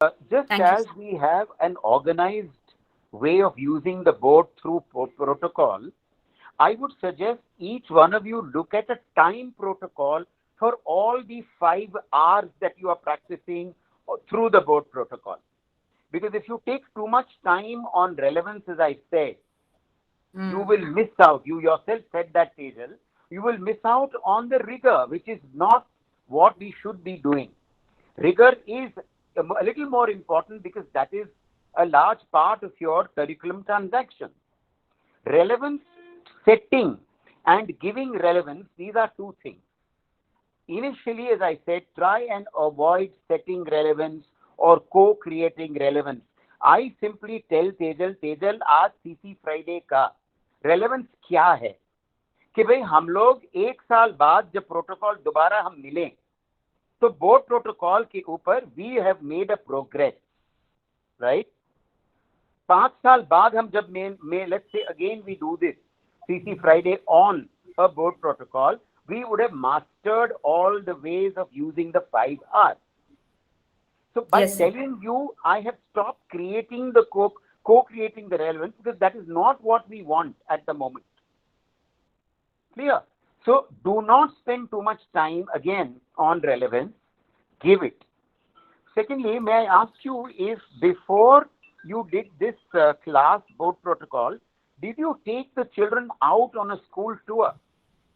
Just Thank you, as sir. we have an organized way of using the board through protocol, I would suggest each one of you look at a time protocol for all the 5 hours that you are practicing through the board protocol. Because if you take too much time on relevance, as I say, you Mm. will miss out. You yourself said that, Tejal. You will miss out on the rigor, which is not what we should be doing. Rigor is a little more important because that is a large part of your curriculum transaction. Relevance setting and giving relevance, these are two things. Initially, as I said, try and avoid setting relevance or co-creating relevance. I simply tell Tejal, Tejal, आज CC Friday का relevance क्या है कि भाई हम लोग 1 साल बाद जब प्रोटोकॉल दोबारा हम मिलें तो बोर्ड प्रोटोकॉल के ऊपर we have made a progress, right? 5 साल बाद हम जब let's say again we do this CC Friday on a board protocol, we would have mastered all the ways of using the 5 R's. So by Yes, sir. telling you, I have stopped creating the co-creating the relevance because that is not what we want at the moment. Clear? So do not spend too much time again on relevance. Give it. Secondly, may I ask you if before you did this class board protocol, did you take the children out on a school tour?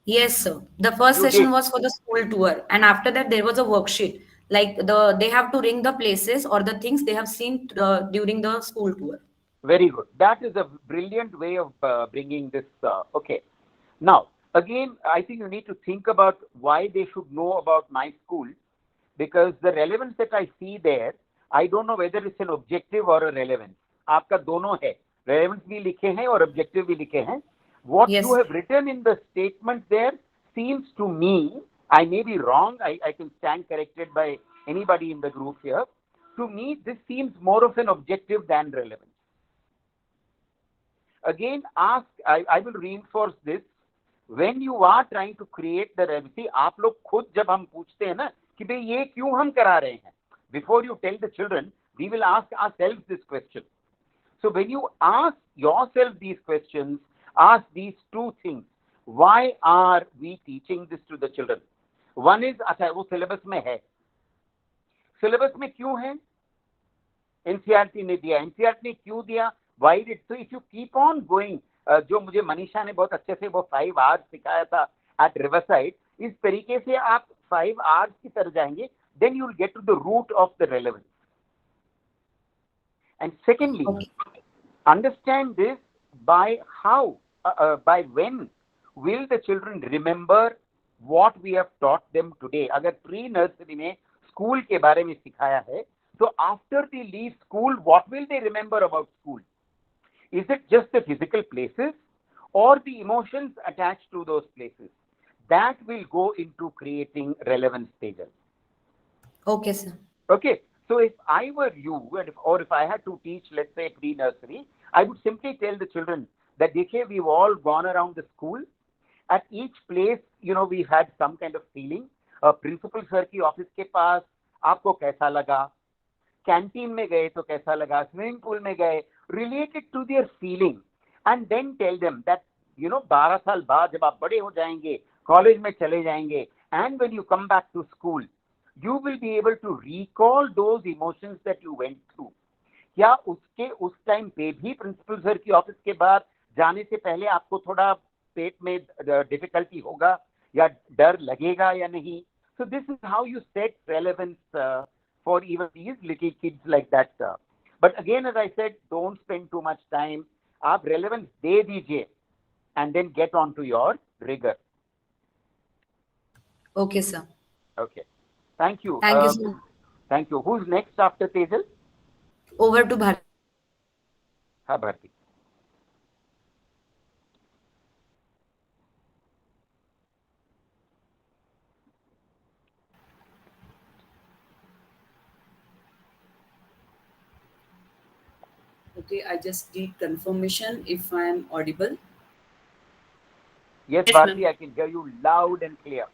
Yes, sir. The first You session did. was for the school tour, and after that there was a worksheet. Like they have to ring the places or the things they have seen during the school tour. Very good. That is a brilliant way of bringing this. Okay. Now, again, I think you need to think about why they should know about my school because the relevance that I see there, I don't know whether it's an objective or a relevance. आपका दोनों है. Relevance भी लिखे हैं और objective भी लिखे हैं. What you Yes. have written in the statement there seems to me, I may be wrong, I can stand corrected by anybody in the group here. To me, this seems more of an objective than relevance. Again, I will reinforce this. When you are trying to create the recipe, आप लोग खुद जब हम पूछते हैं ना कि भाई ये क्यों हम करा रहे हैं, before you tell the children, we will ask ourselves this question. So when you ask yourself these questions, ask these two things. Why are we teaching this to the children? One is, अच्छा वो syllabus में है. Syllabus में क्यों है? NCERT ने दिया. NCERT ने क्यों दिया? Why did? So if you keep on going, जो मुझे मनीषा ने बहुत अच्छे से वो 5 आवर्स सिखाया था at Riverside, इस तरीके से आप 5 आवर्स की तरह जाएंगे, then you will get to the root of the relevance. And secondly, Okay. understand this by how, by when will the children remember what we have taught them today. अगर pre nursery में school के बारे में सिखाया है, so after they leave school, what will they remember about school? Is it just the physical places or the emotions attached to those places? That will go into creating relevance stages. Okay, sir. Okay, so if I were you, or if I had to teach, let's say, pre-nursery, I would simply tell the children that, देखिए, we've all gone around the school. At each place, we've had some kind of feeling. Principal sir की office के पास आपको कैसा लगा? Canteen में गए तो कैसा लगा? स्विमिंग पूल में गए? Related to their feeling, and then tell them that 12 साल बाद जब आप बड़े हो जाएंगे, कॉलेज में चले जाएंगे, and when you come back to school, you will be able to recall those emotions that you went through. क्या उस टाइम पे भी प्रिंसिपल सर की ऑफिस के बाद जाने से पहले आपको थोड़ा पेट में डिफिकल्टी होगा या डर लगेगा या नहीं? So this is how you set relevance for even these little kids like that. But again, as I said, don't spend too much time. आप relevance दे दीजिए and then get on to your rigor. Okay, sir. Okay. Thank you. Thank you, sir. Thank you. Who's next after Tejal? Over to Bharti. हाँ, Bharti. Okay, I just need confirmation if I am audible. Yes, Yes, ma'am. Bharti, I can hear you loud and clear.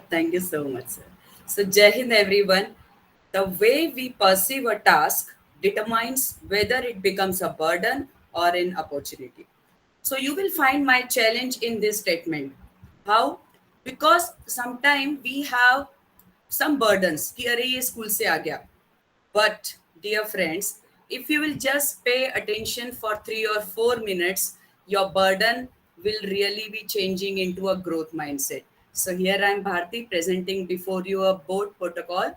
Thank you so much, sir. So, Jai Hind, everyone. The way we perceive a task determines whether it becomes a burden or an opportunity. So you will find my challenge in this statement. How? Because sometimes we have some burdens कि अरे ये school से आ गया. But dear friends, if you will just pay attention for 3 or 4 minutes, your burden will really be changing into a growth mindset. So here I am Bharti presenting before you a board protocol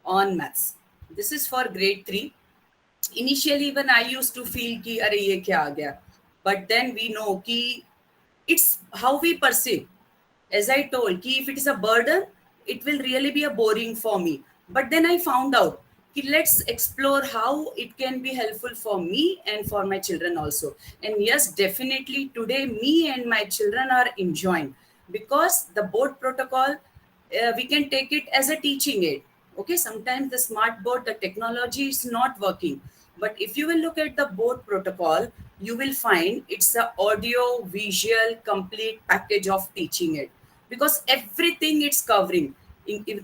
on maths. This is for grade 3. Initially when I used to feel कि अरे ये क्या आ गया, but then we know कि it's how we perceive. As I told, कि if it is a burden, it will really be a boring for me. But then I found out कि let's explore how it can be helpful for me and for my children also. And yes, definitely today me and my children are enjoying because the board protocol, we can take it as a teaching aid. Okay, sometimes the smart board, the technology is not working. But if you will look at the board protocol, you will find it's a audio, visual, complete package of teaching it because everything it's covering.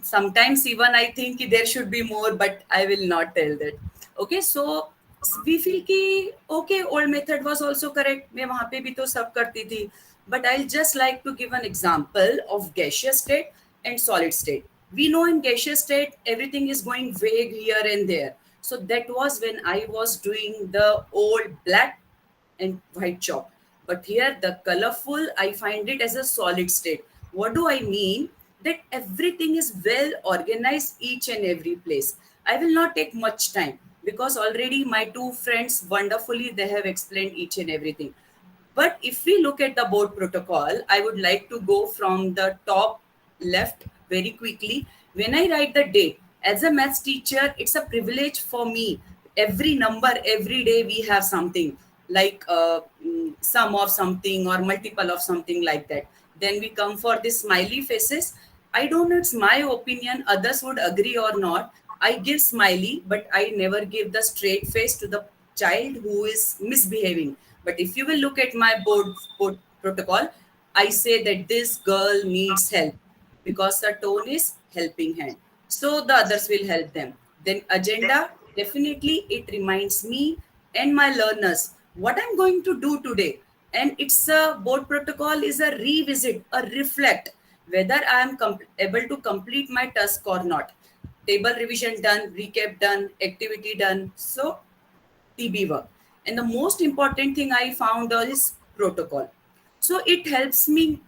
Sometimes even I think there should be more, but I will not tell that. Okay, so we feel कि okay, old method was also correct. मैं वहाँ पे भी तो सब करती थी. But I'll just like to give an example of gaseous state and solid state. We know in gaseous state everything is going vague here and there. So that was when I was doing the old black and white chalk. But here the colorful, I find it as a solid state. What do I mean? That everything is well organized each and every place. I will not take much time because already my two friends wonderfully they have explained each and everything. But if we look at the board protocol, I would like to go from the top left very quickly. When I write the date, as a maths teacher, it's a privilege for me. Every number, every day we have something like sum of something or multiple of something like that. Then we come for the smiley faces. I don't know, it's my opinion, others would agree or not. I give smiley, but I never give the straight face to the child who is misbehaving. But if you will look at my board protocol, I say that this girl needs help because the tone is helping hand. So the others will help them. Then agenda, definitely it reminds me and my learners what I'm going to do today. And it's a board protocol is a revisit, a reflect whether I am able to complete my task or not. Table revision done, recap done, activity done. So TB work. And the most important thing I found is protocol. So it helping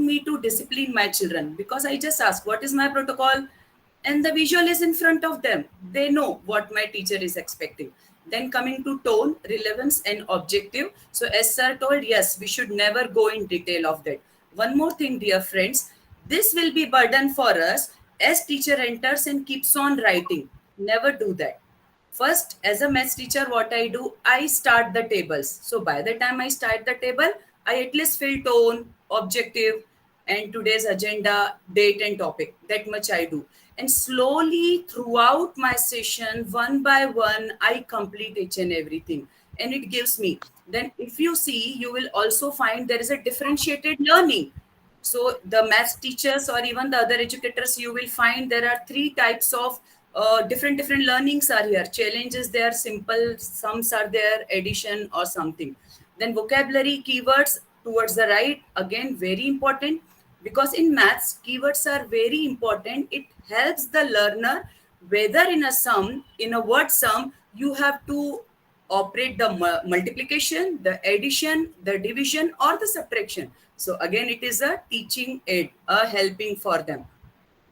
me to discipline my children because I just ask, what is my protocol? And the visual is in front of them. They know what my teacher is expecting. Then coming to tone, relevance, and objective. So as sir told, yes, we should never go in detail of that. One more thing, dear friends, this will be burden for us as teacher enters and keeps on writing. Never do that. First, as a maths teacher, what I do, I start the tables. So by the time I start the table, I at least fill tone, objective, and today's agenda, date, and topic. That much I do. And slowly throughout my session, one by one, I complete each and everything. And it gives me. Then if you see, you will also find there is a differentiated learning. So the maths teachers or even the other educators, you will find there are 3 types of different learnings are here. Challenges there, simple, sums are there, addition or something. Then vocabulary, keywords towards the right, again very important because in maths keywords are very important. It helps the learner whether in a sum, in a word sum, you have to operate the multiplication, the addition, the division or the subtraction. So again it is a teaching aid, a helping for them.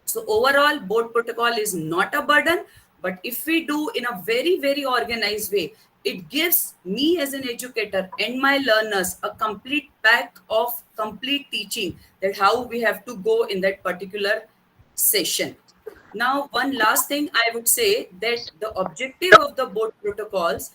So overall, board protocol is not a burden, but if we do in a very, very organized way, it gives me as an educator and my learners a complete pack of complete teaching that how we have to go in that particular session. Now, one last thing I would say that the objective of the board protocols,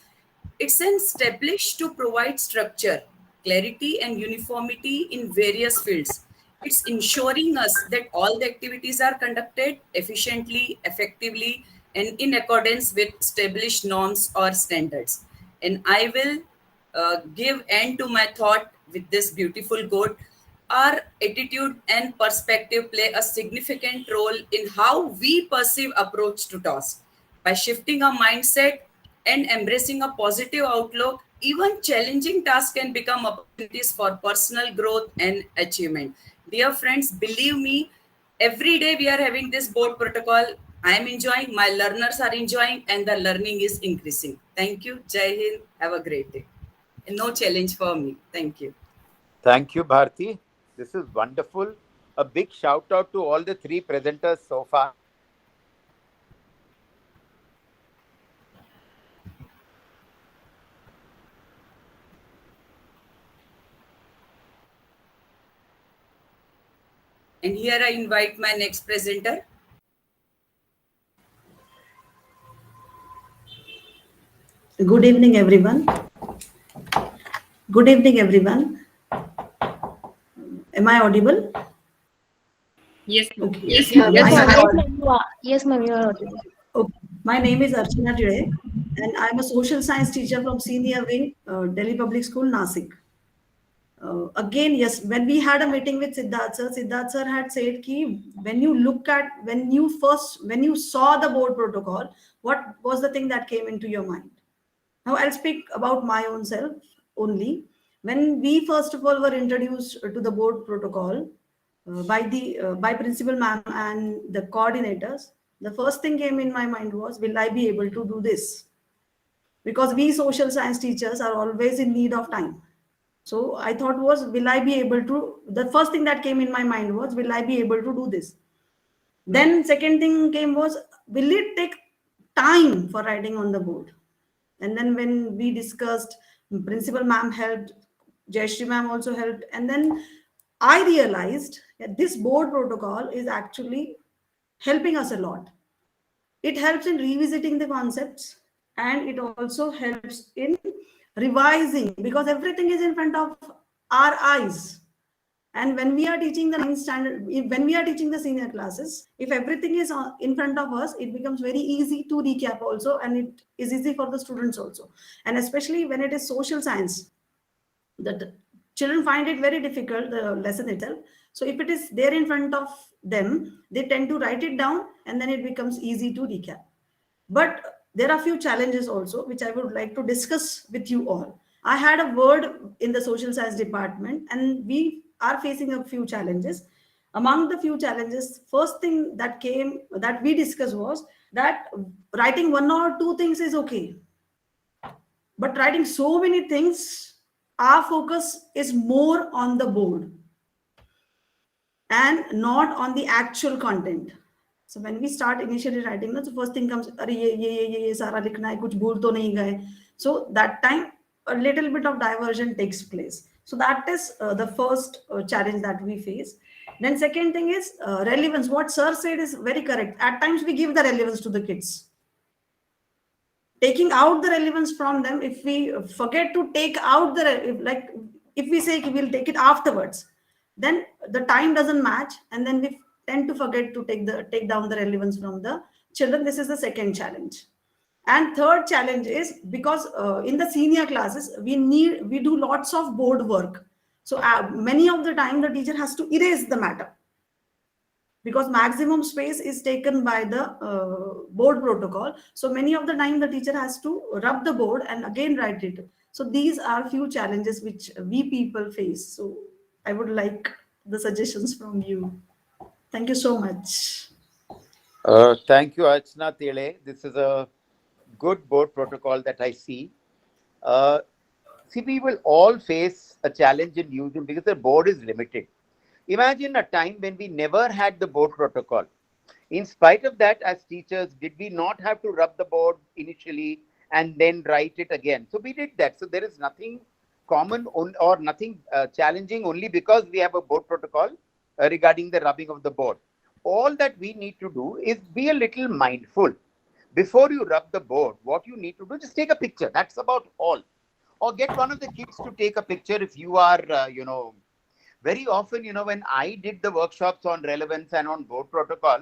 it's established to provide structure, clarity, and uniformity in various fields. It's ensuring us that all the activities are conducted efficiently, effectively, and in accordance with established norms or standards. And I will give end to my thought with this beautiful quote. our attitude and perspective play a significant role in how we perceive approach to task. By shifting our mindset and embracing a positive outlook, even challenging tasks can become opportunities for personal growth and achievement. Dear friends, believe me, every day we are having this board protocol. I am enjoying, my learners are enjoying, and the learning is increasing. Thank you. Jai Hind. Have a great day. No challenge for me. Thank you. Thank you, Bharti. This is wonderful. A big shout out to all the three presenters so far. And here I invite my next presenter. Good evening, everyone. Good evening, everyone. Am I audible? Yes, ma'am. Okay. Yes, Yeah, ma'am. Yes, ma'am, you are audible. Okay. My name is Archana Tire, and I'm a social science teacher from Senior Wing, Delhi Public School, Nasik. Again, yes, when we had a meeting with Siddharth sir had said ki when you saw the board protocol, what was the thing that came into your mind? Now I'll speak about my own self only. When we first of all were introduced to the board protocol by principal ma'am and the coordinators, the first thing came in my mind was, will I be able to do this? Because we social science teachers are always in need of time. So I thought was, will I be able to? The first thing that came in my mind was, will I be able to do this? Then second thing came was, will it take time for writing on the board? And then when we discussed, principal ma'am helped, Jayashri ma'am also helped, and then I realized that this board protocol is actually helping us a lot. It helps in revisiting the concepts, and it also helps in revising, because everything is in front of our eyes. And when we are teaching the ninth standard, when we are teaching the senior classes, if everything is in front of us, it becomes very easy to recap also, and it is easy for the students also. And especially when it is social science, the children find it very difficult, the lesson itself. So if it is there in front of them, they tend to write it down, and then it becomes easy to recap. But there are few challenges also, which I would like to discuss with you all. I had a word in the social science department, and we are facing a few challenges. Among the few challenges, first thing that came that we discussed was that writing one or two things is okay, but writing so many things, our focus is more on the board and not on the actual content. So when we start initially writing, the first thing comes, "Arey, ye sara likhna hai, kuch bhul to nahi gaye." So that time a little bit of diversion takes place. So that is the first challenge that we face. Then second thing is relevance. What sir said is very correct. At times we give the relevance to the kids. Taking out the relevance from them, if we forget to take out if we say we'll take it afterwards, then the time doesn't match, and then we tend to forget to take down the relevance from the children. This is the second challenge. And third challenge is, because in the senior classes we do lots of board work, so many of the time the teacher has to erase the matter, because maximum space is taken by the board protocol. So many of the time the teacher has to rub the board and again write it. So these are few challenges which we people face. So I would like the suggestions from you. Thank you so much. Thank you, Archana Tile. This is a good board protocol that I see. See, we will all face a challenge in using, because the board is limited. Imagine a time when we never had the board protocol. In spite of that, as teachers, did we not have to rub the board initially and then write it again? So we did that. So there is nothing common or nothing challenging only because we have a board protocol regarding the rubbing of the board. All that we need to do is be a little mindful. Before you rub the board, what you need to do, just take a picture. That's about all. Or get one of the kids to take a picture if you are, very often, when I did the workshops on relevance and on board protocol,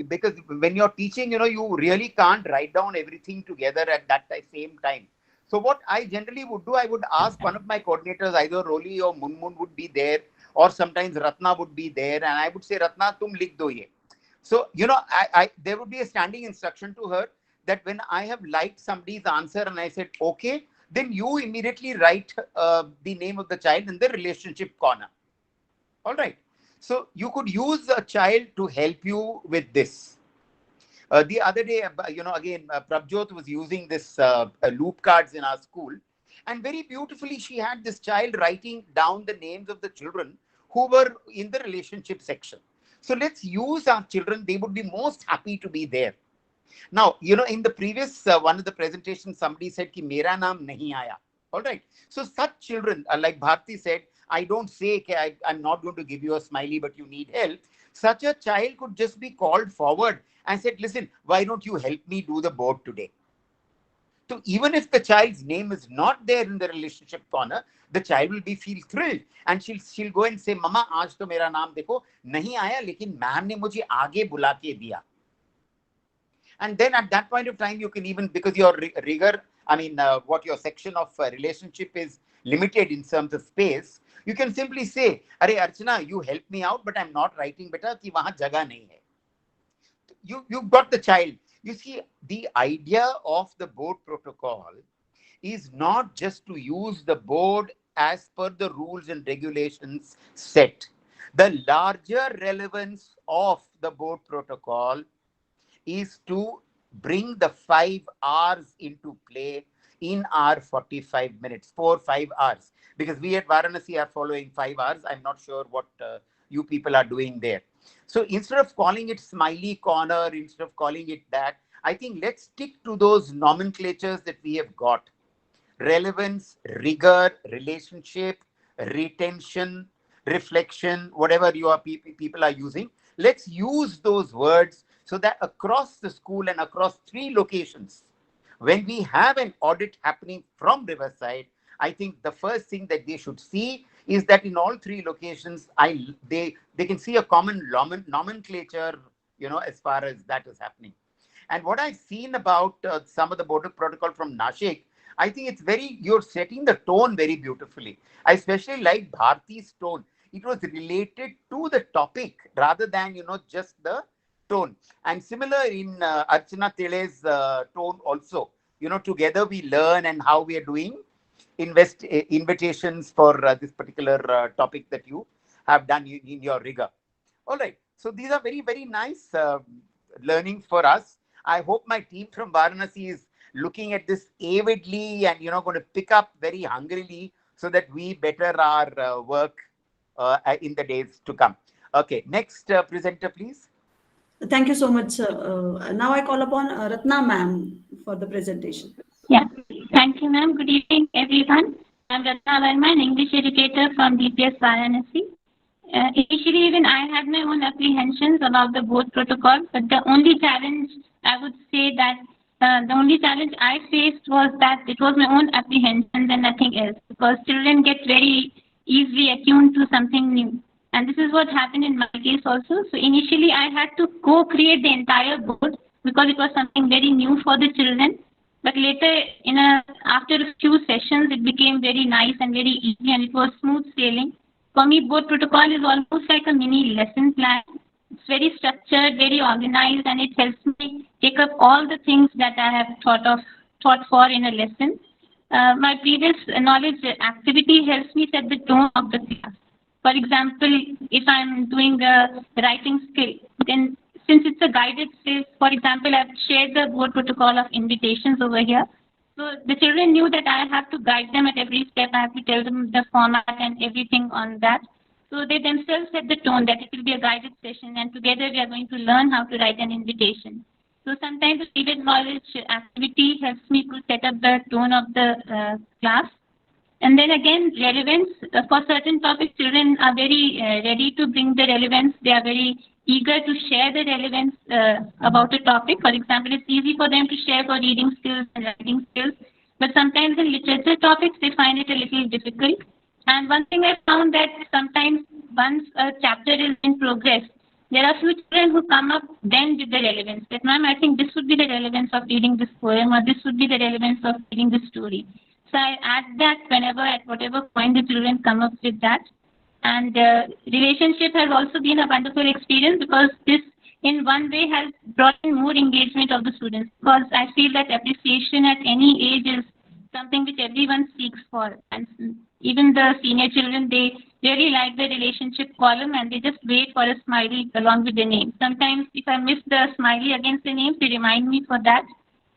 because when you're teaching, you really can't write down everything together at that same time. So what I generally would do, I would ask one of my coordinators, either Roli or Munmun would be there, or sometimes Ratna would be there, and I would say, Ratna, tum likh do ye. So, there would be a standing instruction to her that when I have liked somebody's answer and I said, okay, then you immediately write the name of the child in the relationship corner. All right. So you could use a child to help you with this. The other day, again, Prabjot was using this loop cards in our school. And very beautifully, she had this child writing down the names of the children who were in the relationship section. So let's use our children. They would be most happy to be there. Now, in the previous one of the presentations, somebody said ki mera naam nahi aaya. All right. So such children, like Bharti said, I don't say I'm not going to give you a smiley, but you need help. Such a child could just be called forward and said, listen, why don't you help me do the board today? So even if the child's name is not there in the relationship corner, the child will feel thrilled, and she'll go and say, Mama, aaj to mera naam dekho, nahi aaya, lekin ma'am ne mujhe aage bula ke diya. And then at that point of time, you can even, because your rigor, what your section of relationship is limited in terms of space, you can simply say, Are Archana, you help me out, but I'm not writing beta ki wahan jagah nahi hai. You've got the child. You see, the idea of the board protocol is not just to use the board as per the rules and regulations set. The larger relevance of the board protocol is to bring the 5 hours into play in our 45 minutes, 4-5 hours. Because we at Varanasi are following 5 hours. I'm not sure what you people are doing there. So instead of calling it smiley corner, instead of calling it that, I think let's stick to those nomenclatures that we have got. Relevance, rigor, relationship, retention, reflection, whatever your people are using. Let's use those words so that across the school and across 3 locations, when we have an audit happening from Riverside, I think the first thing that they should see is that in all 3 locations, they can see a common nomenclature, as far as that is happening. And what I've seen about some of the board protocol from Nashik, I think you're setting the tone very beautifully. I especially like Bharti's tone. It was related to the topic rather than, just the tone. And similar in Archana Tele's tone also. Together we learn, and how we are doing invitations for this particular topic that you have done in your rigor. All right. So these are very, very nice learning for us. I hope my team from Varanasi is looking at this avidly and, going to pick up very hungrily so that we better our work in the days to come. Okay. Next presenter, please. Thank you so much, sir. Now I call upon Ratna ma'am for the presentation. Yeah. Thank you, ma'am. Good evening, everyone. I'm Ratna Verma, an English educator from DPS Varanasi. Initially, even I had my own apprehensions about the board protocol, but the only challenge I would say that the only challenge I faced was that it was my own apprehensions and nothing else, because children get very easily attuned to something new. And this is what happened in my case also. So initially, I had to co-create the entire board because it was something very new for the children. But later, after a few sessions, it became very nice and very easy, and it was smooth sailing. For me, board protocol is almost like a mini lesson plan. It's very structured, very organized, and it helps me take up all the things that I have thought for in a lesson. My previous knowledge activity helps me set the tone of the class. For example, if I'm doing a writing skill, then since it's a guided space, for example, I've shared the board protocol of invitations over here. So the children knew that I have to guide them at every step. I have to tell them the format and everything on that. So they themselves set the tone that it will be a guided session, and together we are going to learn how to write an invitation. So sometimes the previous knowledge activity helps me to set up the tone of the class. And then again, relevance. For certain topics, children are very ready to bring the relevance. They are very eager to share the relevance about a topic. For example, it's easy for them to share for reading skills and writing skills. But sometimes in literature topics, they find it a little difficult. And one thing I found that sometimes once a chapter is in progress, there are few children who come up then with the relevance. That, ma'am, I think this would be the relevance of reading this poem, or this would be the relevance of reading this story. So I add that whenever, at whatever point the children come up with that. And relationship has also been a wonderful experience because this in one way has brought in more engagement of the students, because I feel that appreciation at any age is something which everyone seeks for. And even the senior children, they really like the relationship column and they just wait for a smiley along with the name. Sometimes if I miss the smiley against the name, they remind me for that.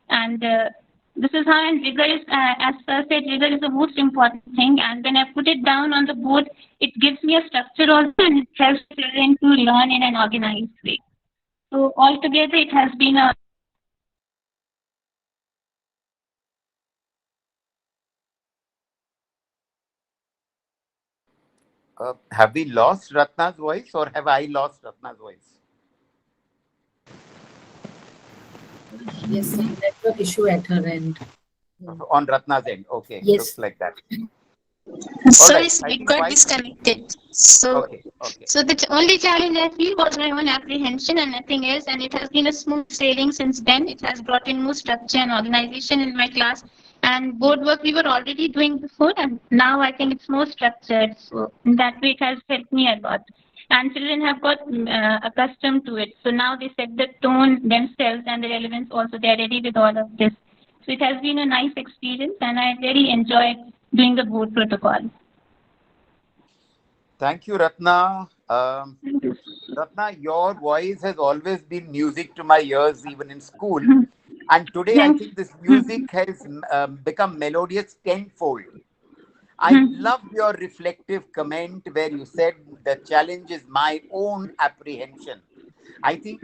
And this is how, and rigor is, as Sir said, rigor is the most important thing. And when I put it down on the board, it gives me a structure also, and it helps children to learn in an organized way. So altogether, it has been a Have we lost Ratna's voice, or have I lost Ratna's voice? Yes, some network issue at her end. On Ratna's end. Okay. Yes. Looks like that. Sorry, right, I we think got why- disconnected. So, Okay. so the only challenge I feel was my own apprehension and nothing else. And it has been a smooth sailing since then. It has brought in more structure and organization in my class. And board work we were already doing before, and now I think it's more structured. So in that way, it has helped me a lot. And children have got accustomed to it. So now they set the tone themselves and the relevance also. They are ready with all of this. So it has been a nice experience, and I really enjoyed doing the board protocol. Thank you, Ratna. Ratna, your voice has always been music to my ears, even in school. And today, I think this music has become melodious tenfold. I love your reflective comment where you said the challenge is my own apprehension. I think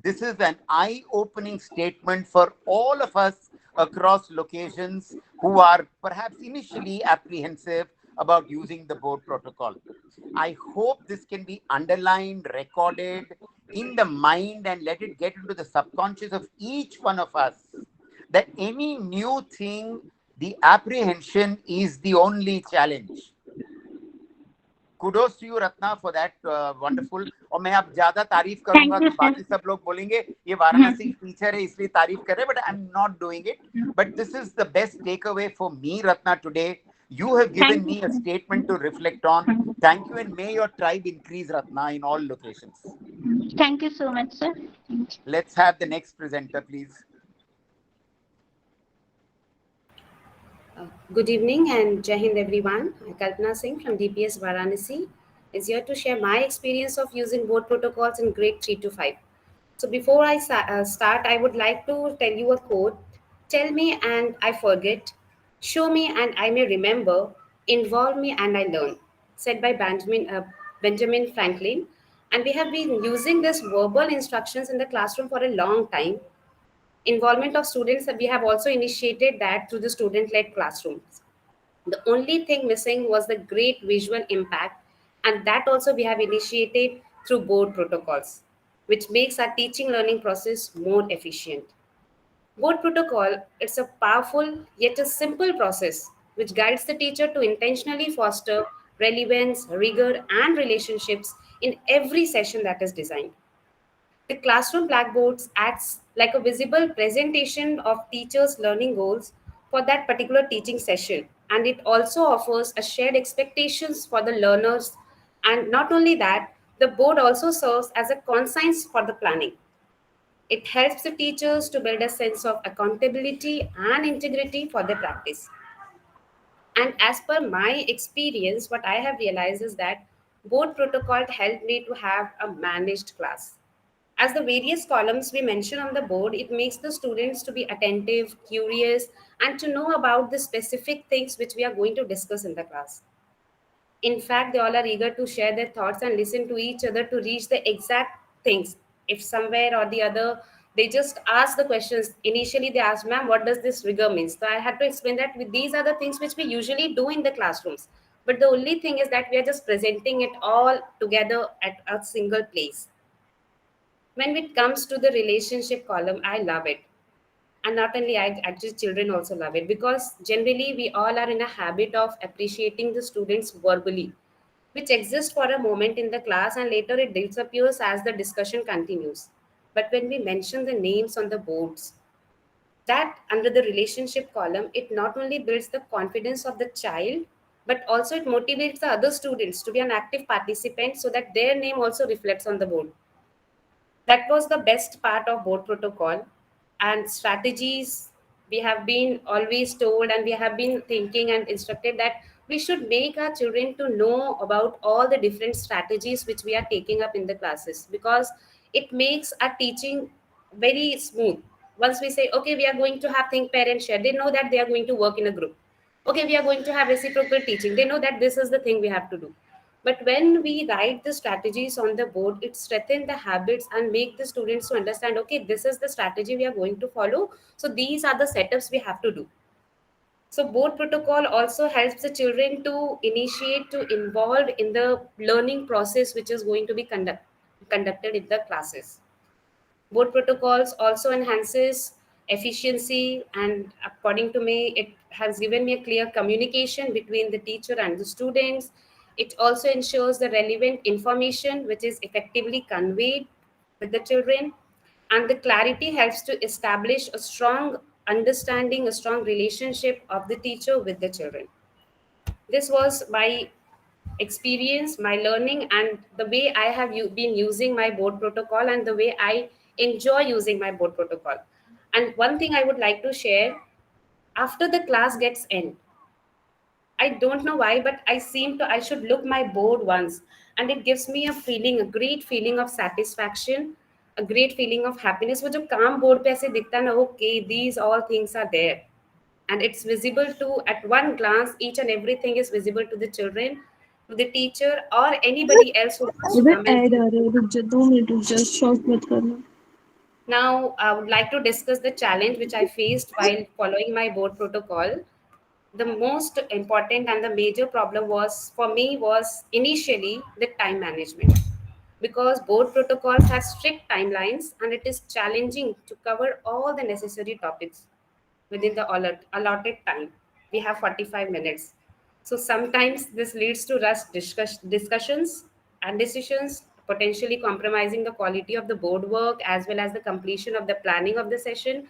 this is an eye-opening statement for all of us across locations who are perhaps initially apprehensive about using the board protocol. I hope this can be underlined, recorded in the mind, and let it get into the subconscious of each one of us, that any new thing, the apprehension is the only challenge. Kudos to you, Ratna, for that wonderful. और मैं अब ज्यादा तारीफ करूंगा तो बाकी सब लोग बोलेंगे ये वाराणसी टीचर है इसलिए तारीफ कर रहे हैं, but I'm not doing it. But this is the best takeaway for me, Ratna, today. You have given me a statement to reflect on. Thank you, and may your tribe increase, Ratna, in all locations. Thank you so much, sir. Let's have the next presenter, please. Good evening and Jai Hind everyone. Kalpana Singh from DPS Varanasi is here to share my experience of using board protocols in grade 3 to 5. So before I start, I would like to tell you a quote. Tell me and I forget. Show me and I may remember. Involve me and I learn. Said by Benjamin Franklin. And we have been using this verbal instructions in the classroom for a long time. Involvement of students, we have also initiated that through the student-led classrooms. The only thing missing was the great visual impact, and that also we have initiated through board protocols, which makes our teaching learning process more efficient. Board protocol, it's a powerful yet a simple process which guides the teacher to intentionally foster relevance, rigor, and relationships in every session that is designed. The classroom blackboards acts like a visible presentation of teachers' learning goals for that particular teaching session, and it also offers a shared expectations for the learners. And not only that, the board also serves as a conscience for the planning. It helps the teachers to build a sense of accountability and integrity for their practice. And as per my experience, what I have realized is that board protocol helped me to have a managed class. As the various columns we mention on the board, it makes the students to be attentive, curious, and to know about the specific things which we are going to discuss in the class. In fact, they all are eager to share their thoughts and listen to each other to reach the exact things. If somewhere or the other, they just ask the questions. Initially, they ask, ma'am, what does this rigor mean? So I had to explain that these are the things which we usually do in the classrooms. But the only thing is that we are just presenting it all together at a single place. When it comes to the relationship column, I love it. And not only I, actually children also love it, because generally we all are in a habit of appreciating the students verbally, which exists for a moment in the class and later it disappears as the discussion continues. But when we mention the names on the boards, that under the relationship column, it not only builds the confidence of the child, but also it motivates the other students to be an active participant so that their name also reflects on the board. That was the best part of board protocol. And strategies, we have been always told and we have been thinking and instructed that we should make our children to know about all the different strategies which we are taking up in the classes, because it makes our teaching very smooth. Once we say, okay, we are going to have think, parent, share, they know that they are going to work in a group. Okay, we are going to have reciprocal teaching, they know that this is the thing we have to do. But when we write the strategies on the board, it strengthens the habits and make the students to understand, okay, this is the strategy we are going to follow. So these are the setups we have to do. So board protocol also helps the children to initiate, to involve in the learning process, which is going to be conducted in the classes. Board protocols also enhances efficiency, and according to me, it has given me a clear communication between the teacher and the students. It also ensures the relevant information which is effectively conveyed with the children, and the clarity helps to establish a strong understanding, a strong relationship of the teacher with the children. This was my experience, my learning, and the way I have been using my board protocol and the way I enjoy using my board protocol. And one thing I would like to share, after the class gets end, I don't know why, but I should look my board once, and it gives me a feeling, a great feeling of satisfaction, a great feeling of happiness. वो जो काम board पे ऐसे दिखता है ना, okay, these all things are there, and it's visible to at one glance. Each and everything is visible to the children, to the teacher, or anybody else who wants to इधर come and add आ रहा है, रुक जा 2 minute, रुक जा, short मत करना. now. I would like to discuss the challenge which I faced while following my board protocol. The most important and the major problem was for me was initially the time management, because board protocols have strict timelines and it is challenging to cover all the necessary topics within the allotted time. We have 45 minutes. So sometimes this leads to rushed discussions and decisions, potentially compromising the quality of the board work as well as the completion of the planning of the session.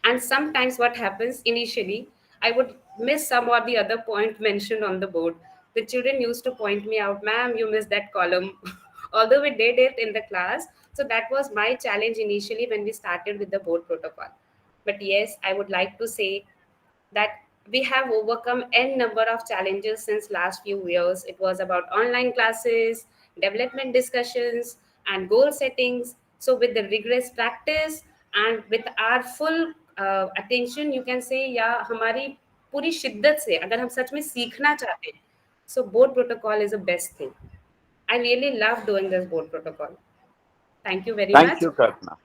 And sometimes what happens initially, I would miss some or the other point mentioned on the board. The children used to point me out, ma'am, you missed that column. Although we did it in the class. So that was my challenge initially when we started with the board protocol. But yes, I would like to say that we have overcome n number of challenges since last few years. It was about online classes, development discussions, and goal settings. So with the rigorous practice and with our full attention, you can say, या हमारी पूरी शिद्दत से अगर हम सच में सीखना चाहते हैं, so board protocol is the best thing. I really love doing this board protocol. Thank you very Thank much. you, Kalpana.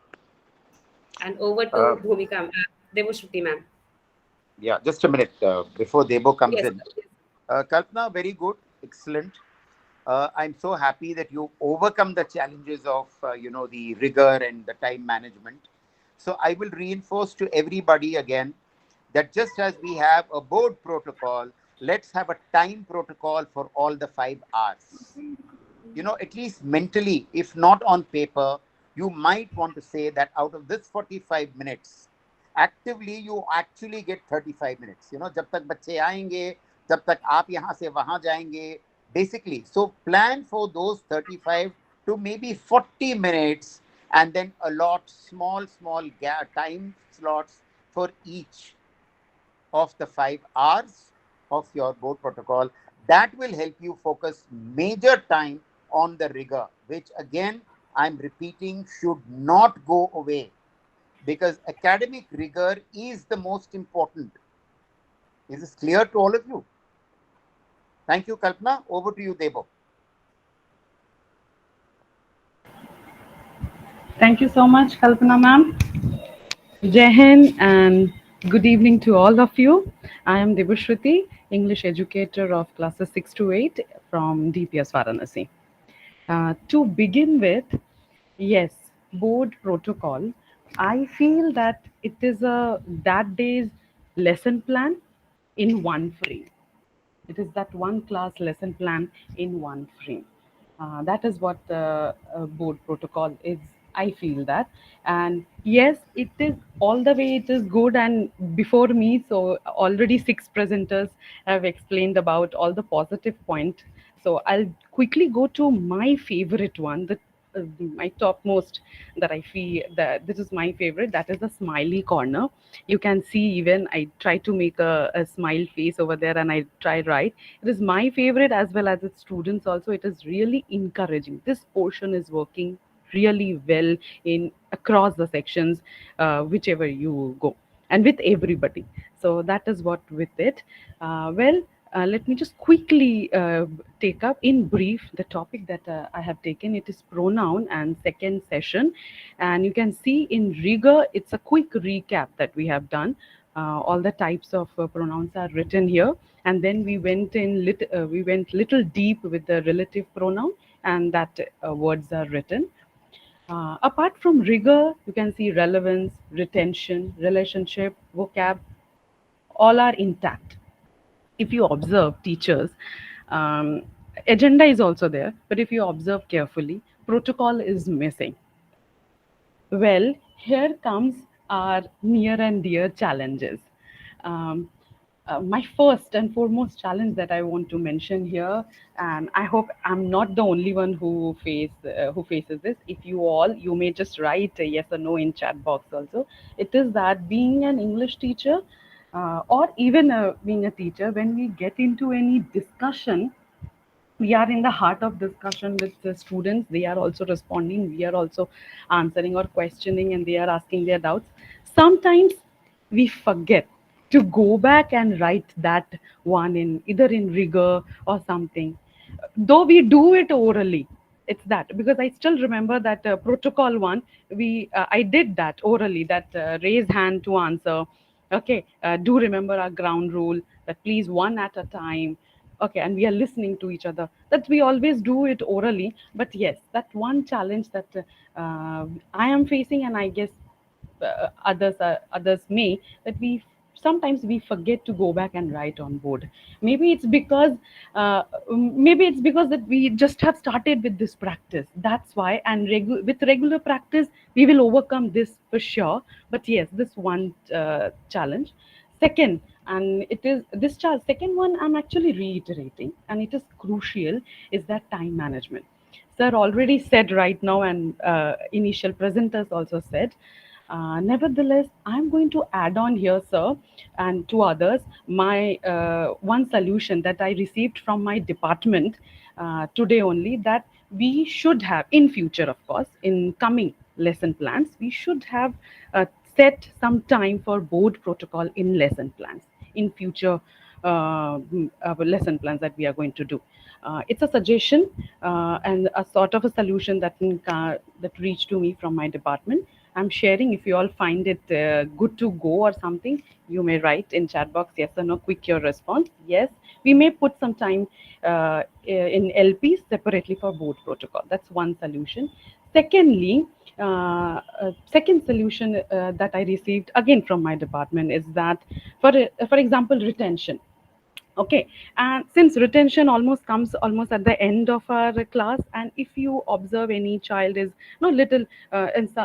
And over to Bhumika, Devoshruti ma'am. Yeah, just a minute before Debo comes Yes. in. Kalpana, very good, excellent. I'm so happy that you overcome the challenges of, the rigor and the time management. So I will reinforce to everybody again that just as we have a board protocol, let's have a time protocol for all the 5 hours. At least mentally, if not on paper, you might want to say that out of this 45 minutes, actively you actually get 35 minutes. जब तक बच्चे आएंगे, जब तक आप यहाँ से वहाँ जाएंगे, basically. So plan for those 35 to maybe 40 minutes and then allot small time slots for each of the 5 hours of your board protocol. That will help you focus major time on the rigor, which again, I'm repeating, should not go away, because academic rigor is the most important. Is this clear to all of you? Thank you, Kalpana. Over to you, Debo. Thank you so much, Kalpana ma'am. Jai Hind and good evening to all of you. I am Devoshruti, English educator of classes 6 to 8 from DPS Varanasi. To begin with, yes, board protocol. I feel that it is that day's lesson plan in one frame. It is that one class lesson plan in one frame. That is what board protocol is I feel that. And yes, it is all the way, it is good. And before me, so already six presenters have explained about all the positive point. So I'll quickly go to my favorite one, my topmost, that I feel that this is my favorite. That is the smiley corner. You can see even I try to make a smile face over there, and I try right. It is my favorite as well as its students also. It is really encouraging. This portion is working really well in across the sections, whichever you go, and with everybody. So that is what with it. Let me just quickly take up in brief the topic that I have taken. It is pronoun and second session, and you can see in rigor it's a quick recap that we have done. All the types of pronouns are written here, and then we went little deep with the relative pronoun, and that words are written. Apart from rigor, you can see relevance, retention, relationship, vocab, all are intact. If you observe teachers, um, agenda is also there, but if you observe carefully, protocol is missing. Well, here comes our near and dear challenges. Um, my first and foremost challenge that I want to mention here, and I hope I'm not the only one who faces this. If you may just write a yes or no in chat box also. It is that being an English teacher, or even being a teacher, when we get into any discussion, we are in the heart of discussion with the students. They are also responding, we are also answering or questioning, and they are asking their doubts. Sometimes we forget to go back and write that one in either in rigor or something, though we do it orally. It's that, because I still remember that protocol one, we I did that orally, that raise hand to answer. Okay, do remember our ground rule, that please one at a time. Okay, and we are listening to each other, that we always do it orally. But yes, that one challenge that I am facing, and I guess others may, that we sometimes we forget to go back and write on board. Maybe it's because that we just have started with this practice, that's why. And with regular practice we will overcome this for sure. But yes, this one challenge. Second, and it is this challenge, second one I'm actually reiterating, and it is crucial, is that time management. Sir already said right now, and initial presenters also said. Nevertheless, I'm going to add on here, sir, and to others, my one solution that I received from my department today only, that we should have in future, of course, in coming lesson plans, we should have set some time for board protocol in lesson plans in future lesson plans that we are going to do. It's a suggestion and a sort of a solution that that reached to me from my department. I'm sharing. If you all find it good to go or something, you may write in chat box yes or no, quick your response. Yes, we may put some time in LP separately for board protocol. That's one solution. Secondly, second solution that I received again from my department is that, for example, retention. Okay, and since retention almost comes almost at the end of our class, and if you observe any child is no little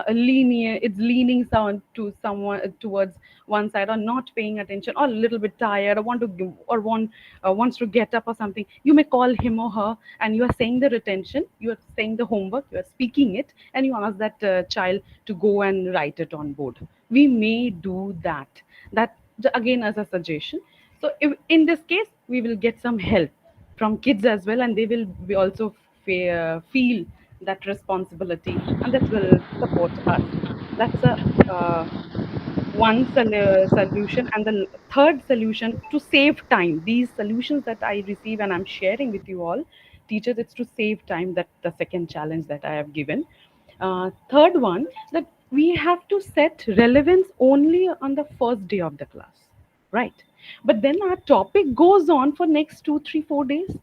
lenient, it's leaning someone to someone towards one side, or not paying attention, or a little bit tired, or want to give, or wants to get up or something, you may call him or her, and you are saying the retention, you are saying the homework, you are speaking it, and you ask that child to go and write it on board. We may do that. That again as a suggestion. So if, in this case, we will get some help from kids as well, and they will be also feel that responsibility, and that will support us. That's a one solution. And the third solution, to save time. These solutions that I receive and I'm sharing with you all, teachers, it's to save time. That the second challenge that I have given. Third one, that we have to set relevance only on the first day of the class, right? But then our topic goes on for next 2 3 4 days.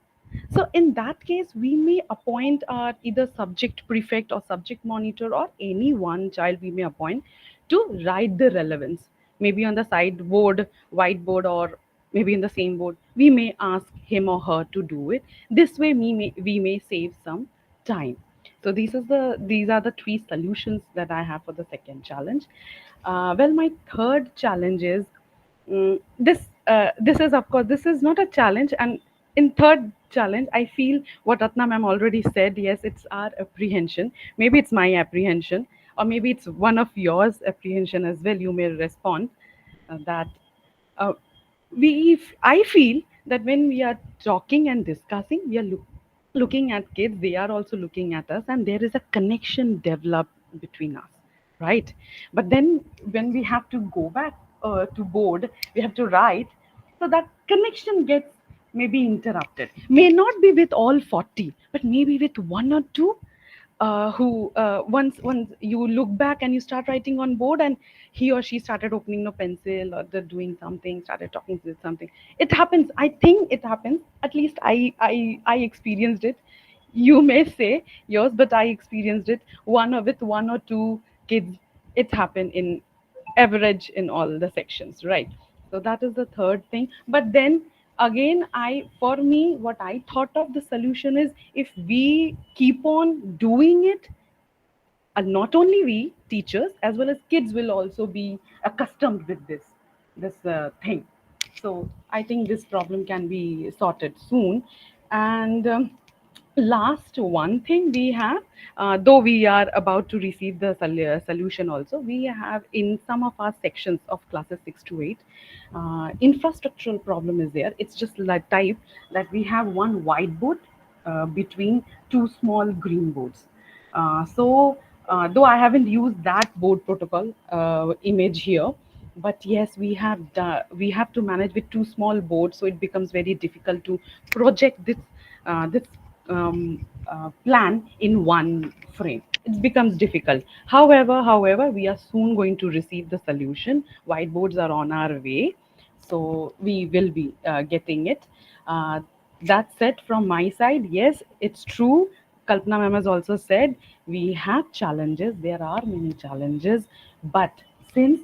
So in that case, we may appoint our either subject prefect or subject monitor, or any one child we may appoint to write the relevance, maybe on the side board, whiteboard, or maybe in the same board. We may ask him or her to do it. This way we may save some time. So these are the 3 solutions that I have for the second challenge. Well, my third challenge is this is, of course, this is not a challenge. And in third challenge, I feel what Ratna ma'am already said. Yes, it's our apprehension. Maybe it's my apprehension, or maybe it's one of yours apprehension as well. You may respond that uh, I feel that when we are talking and discussing, we are looking at kids, they are also looking at us, and there is a connection developed between us, right? But then when we have to go back to board, we have to write, so that connection gets maybe interrupted. May not be with all 40, but maybe with one or two who once you look back and you start writing on board, and he or she started opening a pencil, or they're doing something, started talking with something. It happens. I think it happens. At least I experienced it. You may say yours, but I experienced it. With one or two kids, it happened in average in all the sections, right? So that is the third thing. But then again, for me, what I thought of the solution is, if we keep on doing it, not only we teachers as well as kids will also be accustomed with this thing. So I think this problem can be sorted soon. And last one thing we have, though we are about to receive the solution also, we have in some of our sections of classes 6 to 8, infrastructural problem is there. It's just like type that we have one whiteboard between two small green boards. Though I haven't used that board protocol image here, but yes, we have to manage with two small boards, so it becomes very difficult to project this plan in one frame. It becomes difficult. However, we are soon going to receive the solution. Whiteboards are on our way, so we will be getting it. That said, from my side, yes, it's true. Kalpana ma'am has also said we have challenges. There are many challenges, but since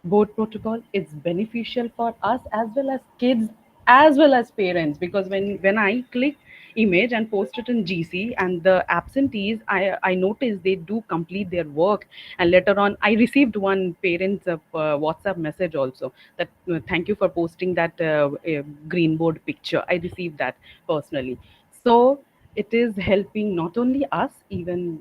board protocol is beneficial for us as well as kids as well as parents, because when I click image and post it in GC, and the absentees, I noticed they do complete their work, and later on I received one parent's WhatsApp message also that thank you for posting that green board picture. I received that personally. So it is helping not only us, even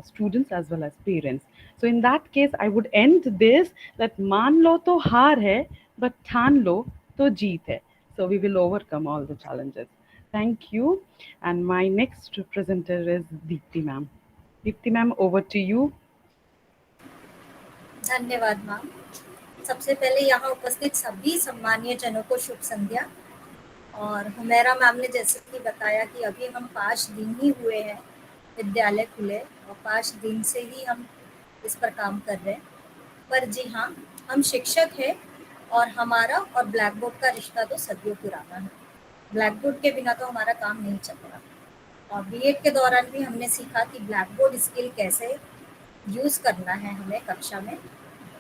students as well as parents. So in that case, I would end this that मान लो तो हार है, but ठान लो तो जीत है. So we will overcome all the challenges. Thank you. And my next presenter is Deepti ma'am. Deepti ma'am, over to you. धन्यवाद ma'am. सबसे पहले यहाँ उपस्थित सभी सम्मानीय जनों को शुभ संध्या. और हुमैरा मैम ने जैसे कि बताया कि अभी हम 5 दिन ही हुए हैं विद्यालय खुले, और 5 दिन से ही हम इस पर काम कर रहे हैं. पर जी हाँ, हम शिक्षक हैं और हमारा और ब्लैक बोर्ड का रिश्ता तो सदियों पुराना है. ब्लैक बोर्ड के बिना तो हमारा काम नहीं चल रहा. और बीएड के दौरान भी हमने सीखा कि ब्लैक बोर्ड स्किल कैसे यूज़ करना है हमें कक्षा में.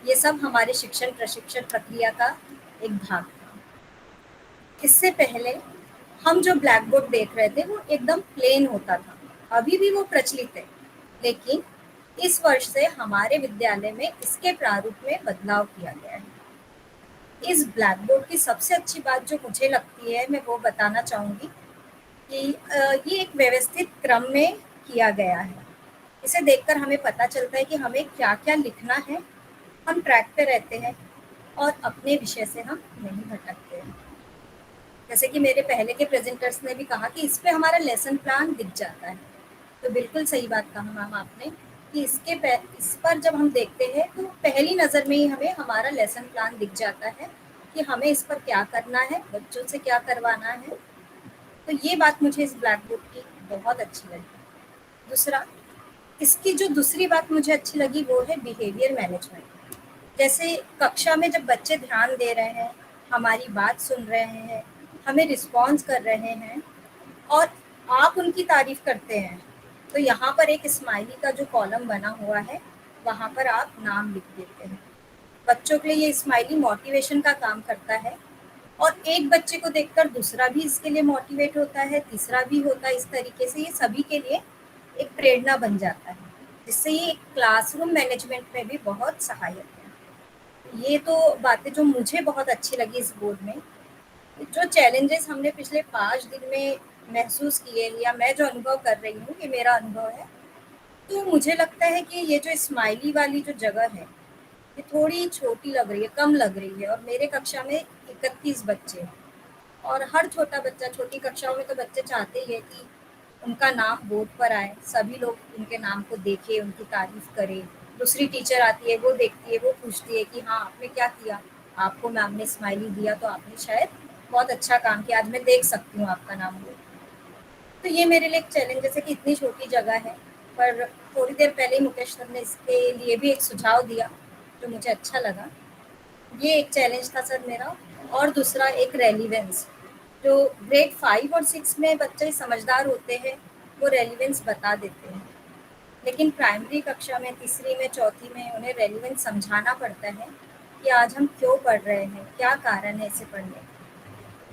ये सब हमारे शिक्षण प्रशिक्षण प्रक्रिया का एक भाग था. इससे पहले हम जो ब्लैक बोर्ड देख रहे थे वो एकदम प्लेन होता था. अभी भी वो प्रचलित है, लेकिन इस वर्ष से हमारे विद्यालय में इसके प्रारूप में बदलाव किया गया है. इस ब्लैक बोर्ड की सबसे अच्छी बात जो मुझे लगती है, मैं वो बताना चाहूँगी कि ये एक व्यवस्थित क्रम में किया गया है. इसे देखकर हमें पता चलता है कि हमें क्या क्या लिखना है. हम ट्रैक पे रहते हैं और अपने विषय से हम नहीं भटकते हैं. जैसे कि मेरे पहले के प्रेजेंटर्स ने भी कहा कि इस पे हमारा लेसन प्लान दिख जाता है. तो बिल्कुल सही बात कहा मैम आपने कि इस पर जब हम देखते हैं तो पहली नज़र में ही हमें हमारा लेसन प्लान दिख जाता है कि हमें इस पर क्या करना है, बच्चों से क्या करवाना है. तो ये बात मुझे इस ब्लैक बोर्ड की बहुत अच्छी लगी. दूसरा, इसकी जो दूसरी बात मुझे अच्छी लगी वो है बिहेवियर मैनेजमेंट. जैसे कक्षा में जब बच्चे ध्यान दे रहे हैं, हमारी बात सुन रहे हैं, हमें रिस्पॉन्स कर रहे हैं और आप उनकी तारीफ करते हैं, तो यहाँ पर एक स्माइली का जो कॉलम बना हुआ है वहाँ पर आप नाम लिख देते हैं. बच्चों के लिए ये स्माइली मोटिवेशन का काम करता है, और एक बच्चे को देखकर दूसरा भी इसके लिए मोटिवेट होता है, तीसरा भी होता है. इस तरीके से ये सभी के लिए एक प्रेरणा बन जाता है, जिससे ये क्लासरूम मैनेजमेंट में भी बहुत सहायक है। ये तो बातें जो मुझे बहुत अच्छी लगी इस बोर्ड में। जो चैलेंजेस हमने पिछले 5 दिन में महसूस किए या मैं जो अनुभव कर रही हूँ, ये मेरा अनुभव है, तो मुझे लगता है कि ये जो स्माइली वाली जो जगह है, ये थोड़ी छोटी लग रही है, कम लग रही है। और मेरे कक्षा में 31 बच्चे हैं और हर छोटा बच्चा, छोटी कक्षाओं में तो बच्चे चाहते ही है कि उनका नाम बोर्ड पर आए, सभी लोग उनके नाम को देखें, उनकी तारीफ करें। दूसरी टीचर आती है, वो देखती है, वो पूछती है कि हाँ आपने क्या किया, आपको मैम ने स्माइली दिया तो आपने शायद बहुत अच्छा काम किया, आज मैं देख सकती हूँ आपका नाम बोर्ड। तो ये मेरे लिए एक चैलेंज, जैसे कि इतनी छोटी जगह है, पर थोड़ी देर पहले ही मुकेश सर ने इसके लिए भी एक सुझाव दिया जो मुझे अच्छा लगा। ये एक चैलेंज था सर मेरा। और दूसरा एक रेलिवेंस, जो ग्रेड 5 और 6 में बच्चे समझदार होते हैं, वो रेलिवेंस बता देते हैं, लेकिन प्राइमरी कक्षा में, तीसरी में, चौथी में उन्हें रेलिवेंस समझाना पड़ता है कि आज हम क्यों पढ़ रहे हैं, क्या कारण है इसे पढ़ने का।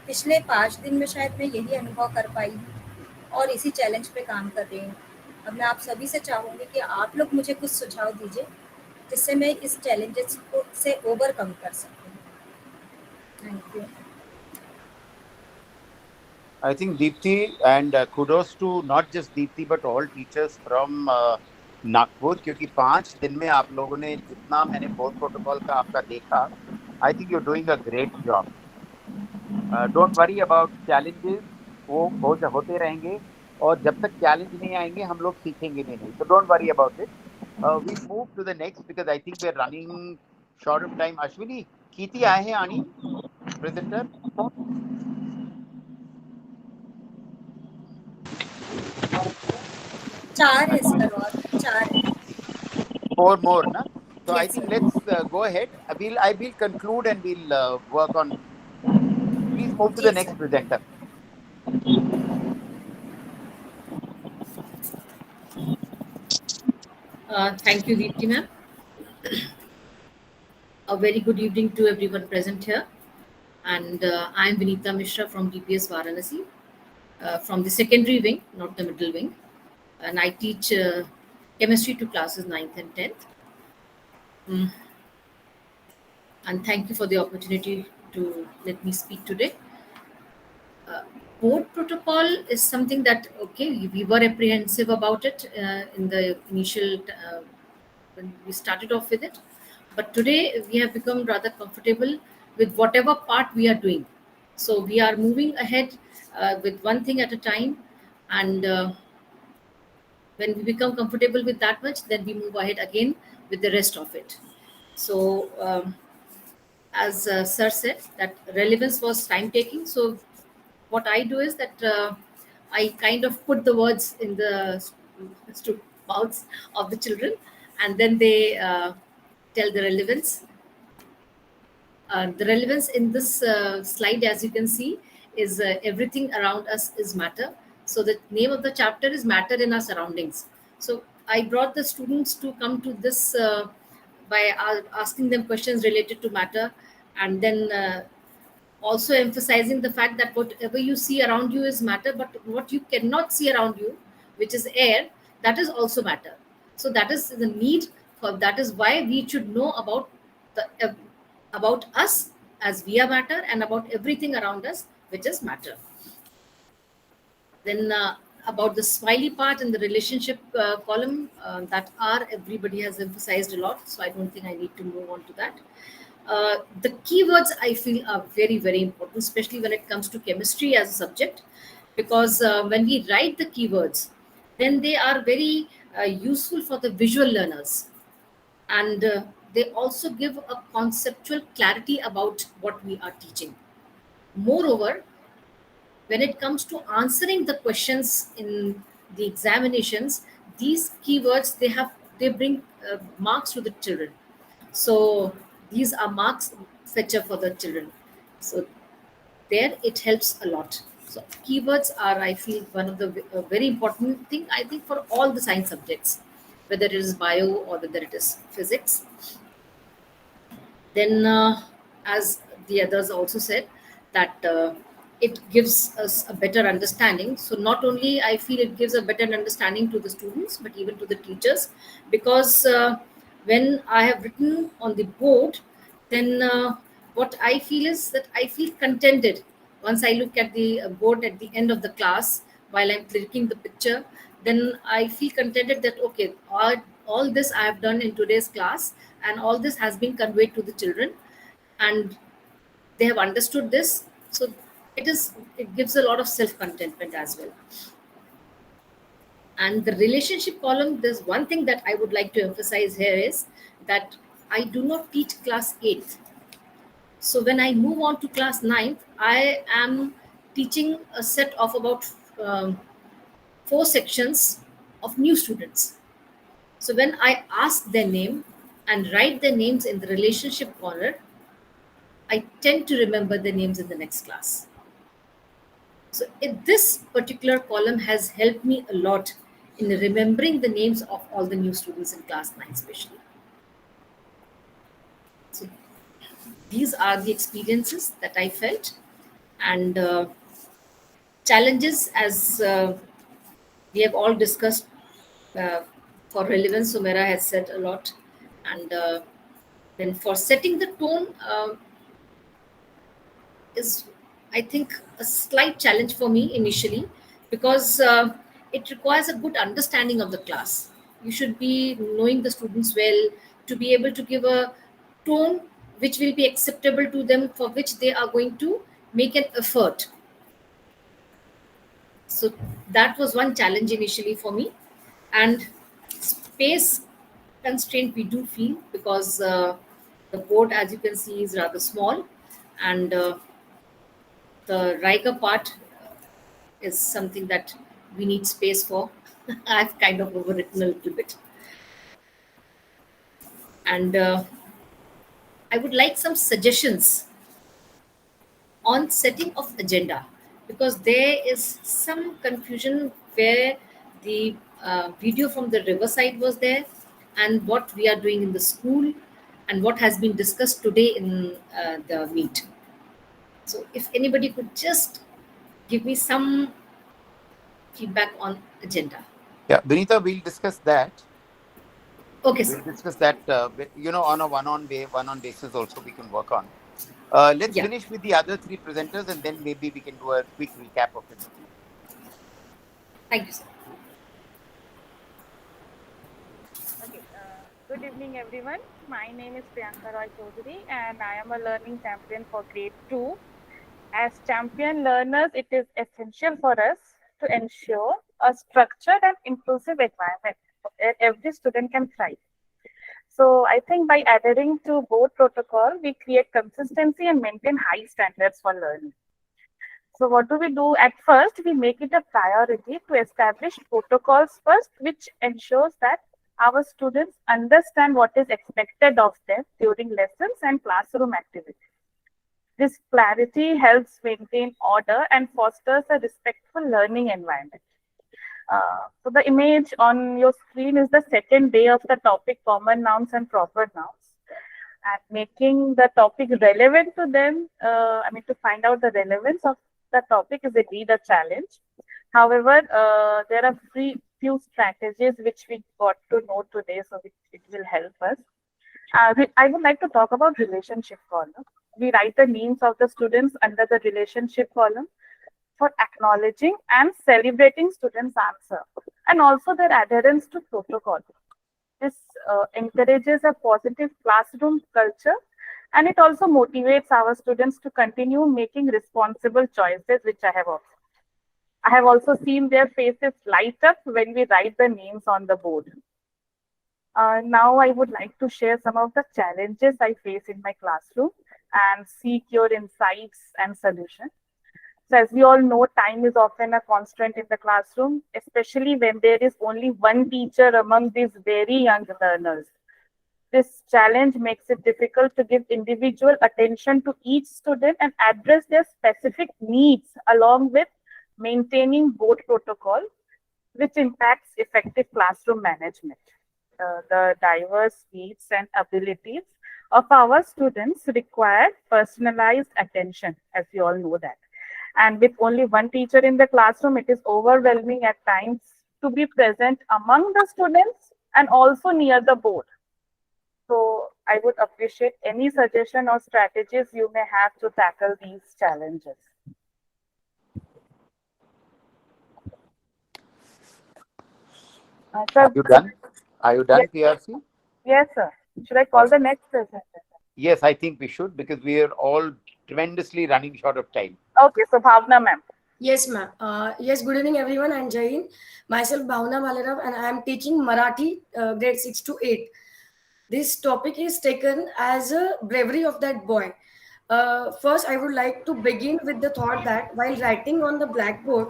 पिछले 5 दिन में शायद मैं यही अनुभव कर पाई हूँ और इसी चैलेंज पे काम कर रही हूँ। अब मैं आप सभी से चाहूँगी कि आप लोग मुझे कुछ सुझाव दीजिए जिससे मैं इस चैलेंजेस को से ओवरकम कर सकूँ। Thank you. I think Deepthi, and kudos to not just Deepthi but all teachers from Nagpur, क्योंकि 5 दिन में आप लोगों ने जितना मैंने बोर्ड प्रोटोकॉल का आपका देखा, I think you're doing a great job. Don't worry about challenges, वो होते रहेंगे और जब तक चैलेंज नहीं आएंगे हम लोग सीखेंगे भी नहीं. So don't worry about it. We move to the next because I think we're running short of time. Ashwini, Kirti आए हैं आनी presenter. चार है सर, और 4 है. 4 more, na? So Yes, I think sir. let's go ahead. I will conclude and we'll work on. Please move to the Yes, next sir. presenter. Thank you, Deepti ma'am. A very good evening to everyone present here. And I am Vinita Mishra from DPS Varanasi, from the secondary wing, not the middle wing. And I teach chemistry to classes 9th and 10th. And thank you for the opportunity to let me speak today. Board protocol is something that, okay, we were apprehensive about it in the initial, when we started off with it. But today we have become rather comfortable with whatever part we are doing. So we are moving ahead with one thing at a time. And when we become comfortable with that much, then we move ahead again with the rest of it. So as Sir said, that relevance was time taking. So what I do is that I kind of put the words in the mouths of the children, and then they tell the relevance. The relevance in this slide, as you can see, is everything around us is matter. So the name of the chapter is Matter in Our Surroundings. So I brought the students to come to this by asking them questions related to matter, and then also emphasizing the fact that whatever you see around you is matter, but what you cannot see around you, which is air, that is also matter. So that is the need for, that is why we should know about the about us as we are matter, and about everything around us which is matter. Then about the smiley part in the relationship column, that are everybody has emphasized a lot, so I don't think I need to move on to that. The keywords I feel are very, very important, especially when it comes to chemistry as a subject, because when we write the keywords, then they are very useful for the visual learners. And they also give a conceptual clarity about what we are teaching. Moreover, when it comes to answering the questions in the examinations, these keywords, they bring marks to the children. So these are marks fetcher for the children. So there it helps a lot. So keywords are, I feel, one of the very important thing, I think, for all the science subjects, whether it is bio or whether it is physics. Then as the others also said, that it gives us a better understanding. So not only I feel it gives a better understanding to the students, but even to the teachers, because when I have written on the board, then what I feel is that I feel contented once I look at the board at the end of the class while I'm clicking the picture. Then I feel contented that okay, all this I have done in today's class, and all this has been conveyed to the children, and they have understood this. So it gives a lot of self contentment as well. And the relationship column, there's one thing that I would like to emphasize here is that I do not teach class 8th. So when I move on to class 9th, I am teaching a set of about 4 sections of new students. So when I ask their name and write their names in the relationship corner, I tend to remember their names in the next class. So this particular column has helped me a lot in remembering the names of all the new students in class 9 especially. So these are the experiences that I felt, and challenges, as we have all discussed. For relevance, Sumaira has said a lot, and then for setting the tone is, I think, a slight challenge for me initially, because it requires a good understanding of the class. You should be knowing the students well to be able to give a tone which will be acceptable to them, for which they are going to make an effort. So that was one challenge initially for me. And space constraint we do feel, because the board, as you can see, is rather small, and the Riker part is something that we need space for. I've kind of overwritten a little bit. And I would like some suggestions on setting of agenda, because there is some confusion where the video from the riverside was there, and what we are doing in the school, and what has been discussed today in the meet. So if anybody could just give me some feedback on agenda. Yeah, Benita, we'll discuss that. Okay, we'll discuss that, on a one-on basis also we can work on. Let's finish with the other 3 presenters, and then maybe we can do a quick recap of it. Thank you, sir. Okay. Good evening, everyone. My name is Priyanka Roy Chaudhary, and I am a learning champion for grade 2. As champion learners, it is essential for us to ensure a structured and inclusive environment where every student can thrive. So I think by adhering to board protocol, we create consistency and maintain high standards for learning. So what do we do? At first, we make it a priority to establish protocols first, which ensures that our students understand what is expected of them during lessons and classroom activities. This clarity helps maintain order and fosters a respectful learning environment. So the image on your screen is the second day of the topic common nouns and proper nouns. And making the topic relevant to them, to find out the relevance of the topic is indeed a challenge. However, there are few strategies which we got to know today, so it will help us. I would like to talk about relationship column. We write the names of the students under the relationship column for acknowledging and celebrating students' answer, and also their adherence to protocol. This encourages a positive classroom culture, and it also motivates our students to continue making responsible choices, which I have observed. I have also seen their faces light up when we write the names on the board. Now I would like to share some of the challenges I face in my classroom and seek your insights and solutions. So as we all know, time is often a constraint in the classroom, especially when there is only one teacher among these very young learners. This challenge makes it difficult to give individual attention to each student and address their specific needs, along with maintaining board protocol, which impacts effective classroom management. The diverse needs and abilities of our students require personalized attention, as we all know that. And with only one teacher in the classroom, it is overwhelming at times to be present among the students and also near the board. So I would appreciate any suggestion or strategies you may have to tackle these challenges. Are you done? Are you done, PRC? Yes, sir. Should I call the next presenter? Yes, I think we should, because we are all tremendously running short of time. Okay, so Bhavna ma'am. Yes, ma'am. Yes, good evening, everyone. I'm Jain. Myself, Bhavna Balarav, and I am teaching Marathi grade 6 to 8. This topic is taken as a bravery of that boy. First, I would like to begin with the thought that while writing on the blackboard,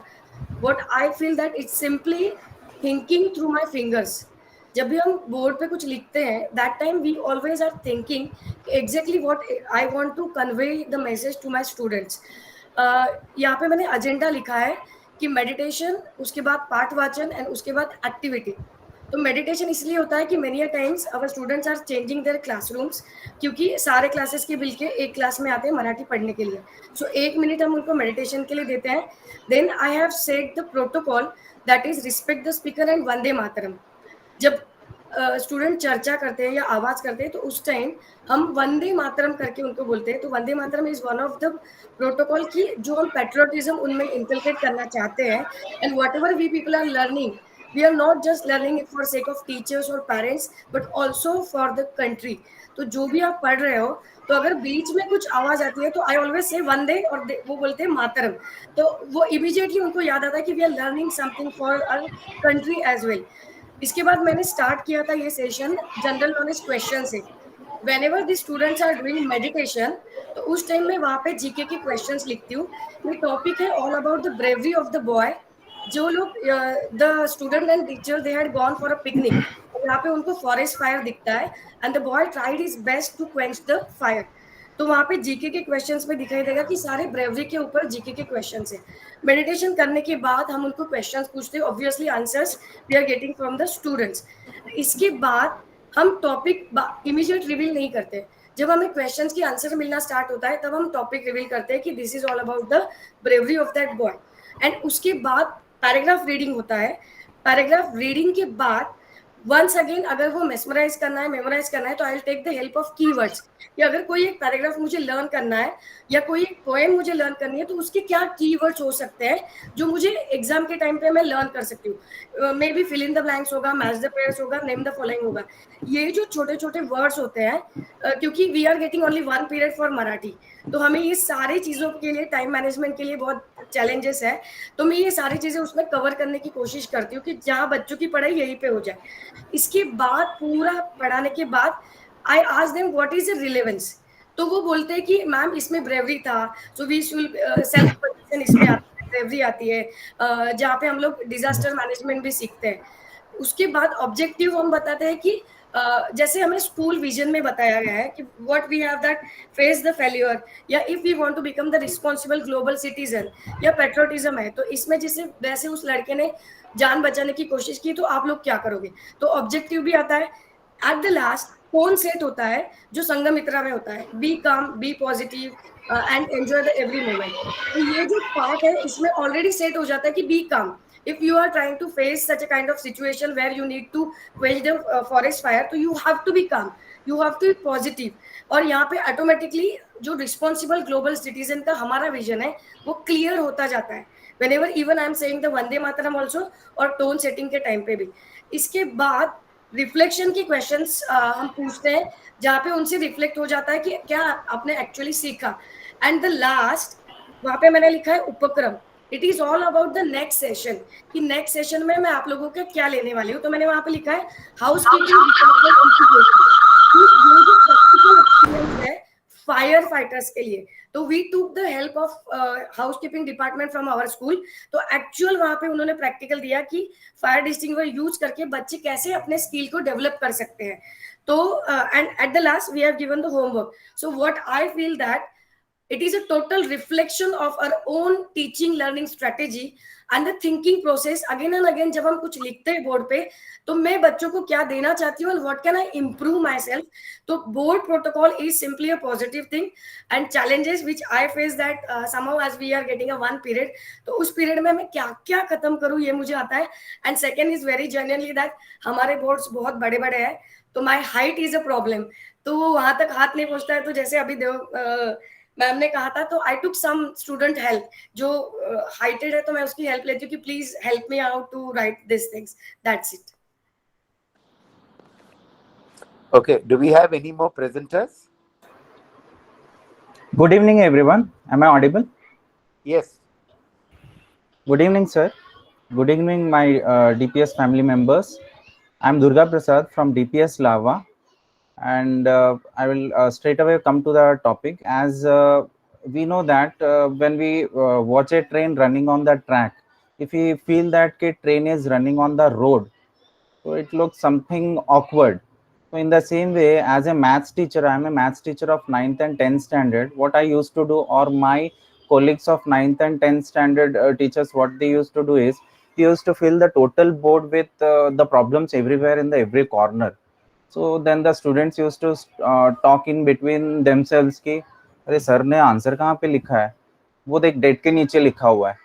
what I feel that it's simply thinking through my fingers. जब भी हम board पे कुछ लिखते हैं, that time we always are thinking exactly what I want to convey the message to my students. यहाँ पे मैंने एजेंडा लिखा है कि मेडिटेशन, उसके बाद पाठ वाचन एंड उसके बाद एक्टिविटी. तो मेडिटेशन इसलिए होता है कि many times our students are changing their classrooms, क्योंकि सारे क्लासेस के मिलके एक क्लास में आते हैं मराठी पढ़ने के लिए. सो 1 मिनट हम उनको मेडिटेशन के लिए देते हैं. Then I have set the protocol that is respect the speaker and Vande Mataram. जब स्टूडेंट चर्चा करते हैं या आवाज करते हैं तो उस टाइम हम वंदे मातरम करके उनको बोलते हैं. तो Vande Mataram is one of the protocol की जो हम पेट्रियोटिज्म उनमें इंकलकेट करना चाहते हैं. And whatever we people are learning, we are not just learning it for sake of teachers or parents but also for the country. तो जो भी आप पढ़ रहे हो, तो अगर बीच में कुछ आवाज आती है तो आई ऑलवेज से वंदे और वो बोलते हैं मातरम. तो वो इमीडिएटली उनको याद आता है कि we are learning something for our country as well. इसके बाद मैंने स्टार्ट किया था ये सेशन जनरल नॉलेज क्वेश्चन से. whenever the students are doing meditation, तो उस टाइम में वहाँ पे जीके के क्वेश्चंस लिखती हूँ. ये टॉपिक है all about the bravery of the boy. जो लोग the student and teacher they had gone for a picnic, यहाँ पे उनको फॉरेस्ट फायर दिखता है and the boy tried his best to quench the fire. तो वहाँ पे जीके के क्वेश्चंस में दिखाई देगा कि सारे ब्रेवरी के ऊपर जीके के क्वेश्चंस है. मेडिटेशन करने के बाद हम उनको क्वेश्चंस पूछते हैं, obviously answers we are getting from the students. इसके बाद हम टॉपिक इमीडिएट रिवील नहीं करते. जब हमें क्वेश्चंस की आंसर मिलना स्टार्ट होता है तब हम टॉपिक रिवील करते हैं कि this is all about the bravery of that boy. And उसके बाद पैराग्राफ रीडिंग होता है. पैराग्राफ रीडिंग के बाद वंस अगेन अगर वो मेमोराइज करना है तो I will take the help of keywords. कि अगर कोई एक पैराग्राफ मुझे लर्न करना है या कोई एक पोएम मुझे लर्न करनी है तो उसके क्या कीवर्ड्स हो सकते हैं जो मुझे एग्जाम के टाइम पे मैं लर्न कर सकती हूँ. Maybe fill in the blanks होगा, मैच द पेयर्स होगा, नेम द फॉलोइंग होगा. ये जो छोटे छोटे वर्ड्स होते हैं, क्योंकि we are getting only 1 period for Marathi, तो हमें ये सारी चीज़ों के लिए टाइम मैनेजमेंट के लिए बहुत चैलेंजेस है. तो मैं ये सारी चीज़ें उसमें कवर करने की कोशिश करती हूँ कि जहाँ बच्चों की पढ़ाई यहीं पे हो जाए. इसके बाद पूरा पढ़ाने के बाद I ask them what is the relevance. तो वो बोलते हैं कि मैम इसमें ब्रेवरी था, so we should self protection इसमें आती है, ब्रेवरी आती है, जहाँ पे हम लोग डिजास्टर मैनेजमेंट भी सीखते हैं. उसके बाद ऑब्जेक्टिव हम बताते हैं कि जैसे हमें स्कूल विजन में बताया गया है कि what we have that face the failure, या if we want to become the responsible global citizen, या पेट्रियोटिज्म है. तो इसमें जैसे वैसे उस लड़के ने जान बचाने की कोशिश की, तो आप लोग क्या करोगे. तो ऑब्जेक्टिव भी आता है. At the last tone set होता है जो संगमित्रा में होता है, be calm, be positive and enjoy the every moment. तो ये जो पार्ट है इसमें ऑलरेडी सेट हो जाता है कि बी काम. If you are trying to face such a kind of situation where you need to quench the forest fire, तो you have to be calm, you have to be positive. और यहाँ पे automatically जो responsible global citizen का हमारा vision है वो clear होता जाता है. whenever even I am saying the Vande Mataram also, और टोन सेटिंग के टाइम पे भी. इसके बाद रिफ्लेक्शन के क्वेश्चंस हम पूछते हैं जहाँ पे उनसे रिफ्लेक्ट हो जाता है कि क्या आपने एक्चुअली सीखा. एंड द लास्ट वहाँ पे मैंने लिखा है उपक्रम. It is all about the next session, कि नेक्स्ट सेशन में मैं आप लोगों के क्या लेने वाली हूँ. तो मैंने वहाँ पे लिखा है हाउस कीपिंग है फायर फाइटर्स के लिए. तो we took the help of housekeeping department from our school. तो एक्चुअल वहाँ पे उन्होंने प्रैक्टिकल दिया कि फायर डिस्टिंग्विशर यूज करके बच्चे कैसे अपने स्किल को डेवलप कर सकते हैं. तो and at the last we have given the homework. So what I feel that It is a total reflection of our own teaching learning strategy and the thinking process. Again and again जब हम कुछ लिखते हैं board पे, तो मैं बच्चों को क्या देना चाहती हूँ and what can I improve myself. तो board protocol is simply a positive thing, and challenges which I face that somehow as we are getting a one period, तो उस period में मैं क्या क्या खत्म करूँ ये मुझे आता है. And second is very genuinely that हमारे boards बहुत बड़े बड़े हैं, तो my height is a problem. तो वहां तक हाथ नहीं पहुंचता है. तो जैसे अभी मैम ने कहा था, तो I took some student help जो हाइटेड है, तो मैं उसकी हेल्प लेती हूँ कि please help me out to write this things. That's it. Okay, do we have any more presenters? Good evening, everyone. Am I audible? Yes. Good evening, sir. Good evening, my DPS family members. I'm Durga Prasad from DPS Lava, and I will straight away come to the topic. As we know that when we watch a train running on the track, if we feel that a train is running on the road, so it looks something awkward. So in the same way, as a maths teacher, I am a maths teacher of 9th and 10th standard. What I used to do, or my colleagues of 9th and 10th standard teachers, what they used to do is, they used to fill the total board with the problems everywhere in the every corner. So then the students used to talk in between themselves कि अरे sir ने answer कहाँ पे लिखा है, वो देख date के नीचे लिखा हुआ है.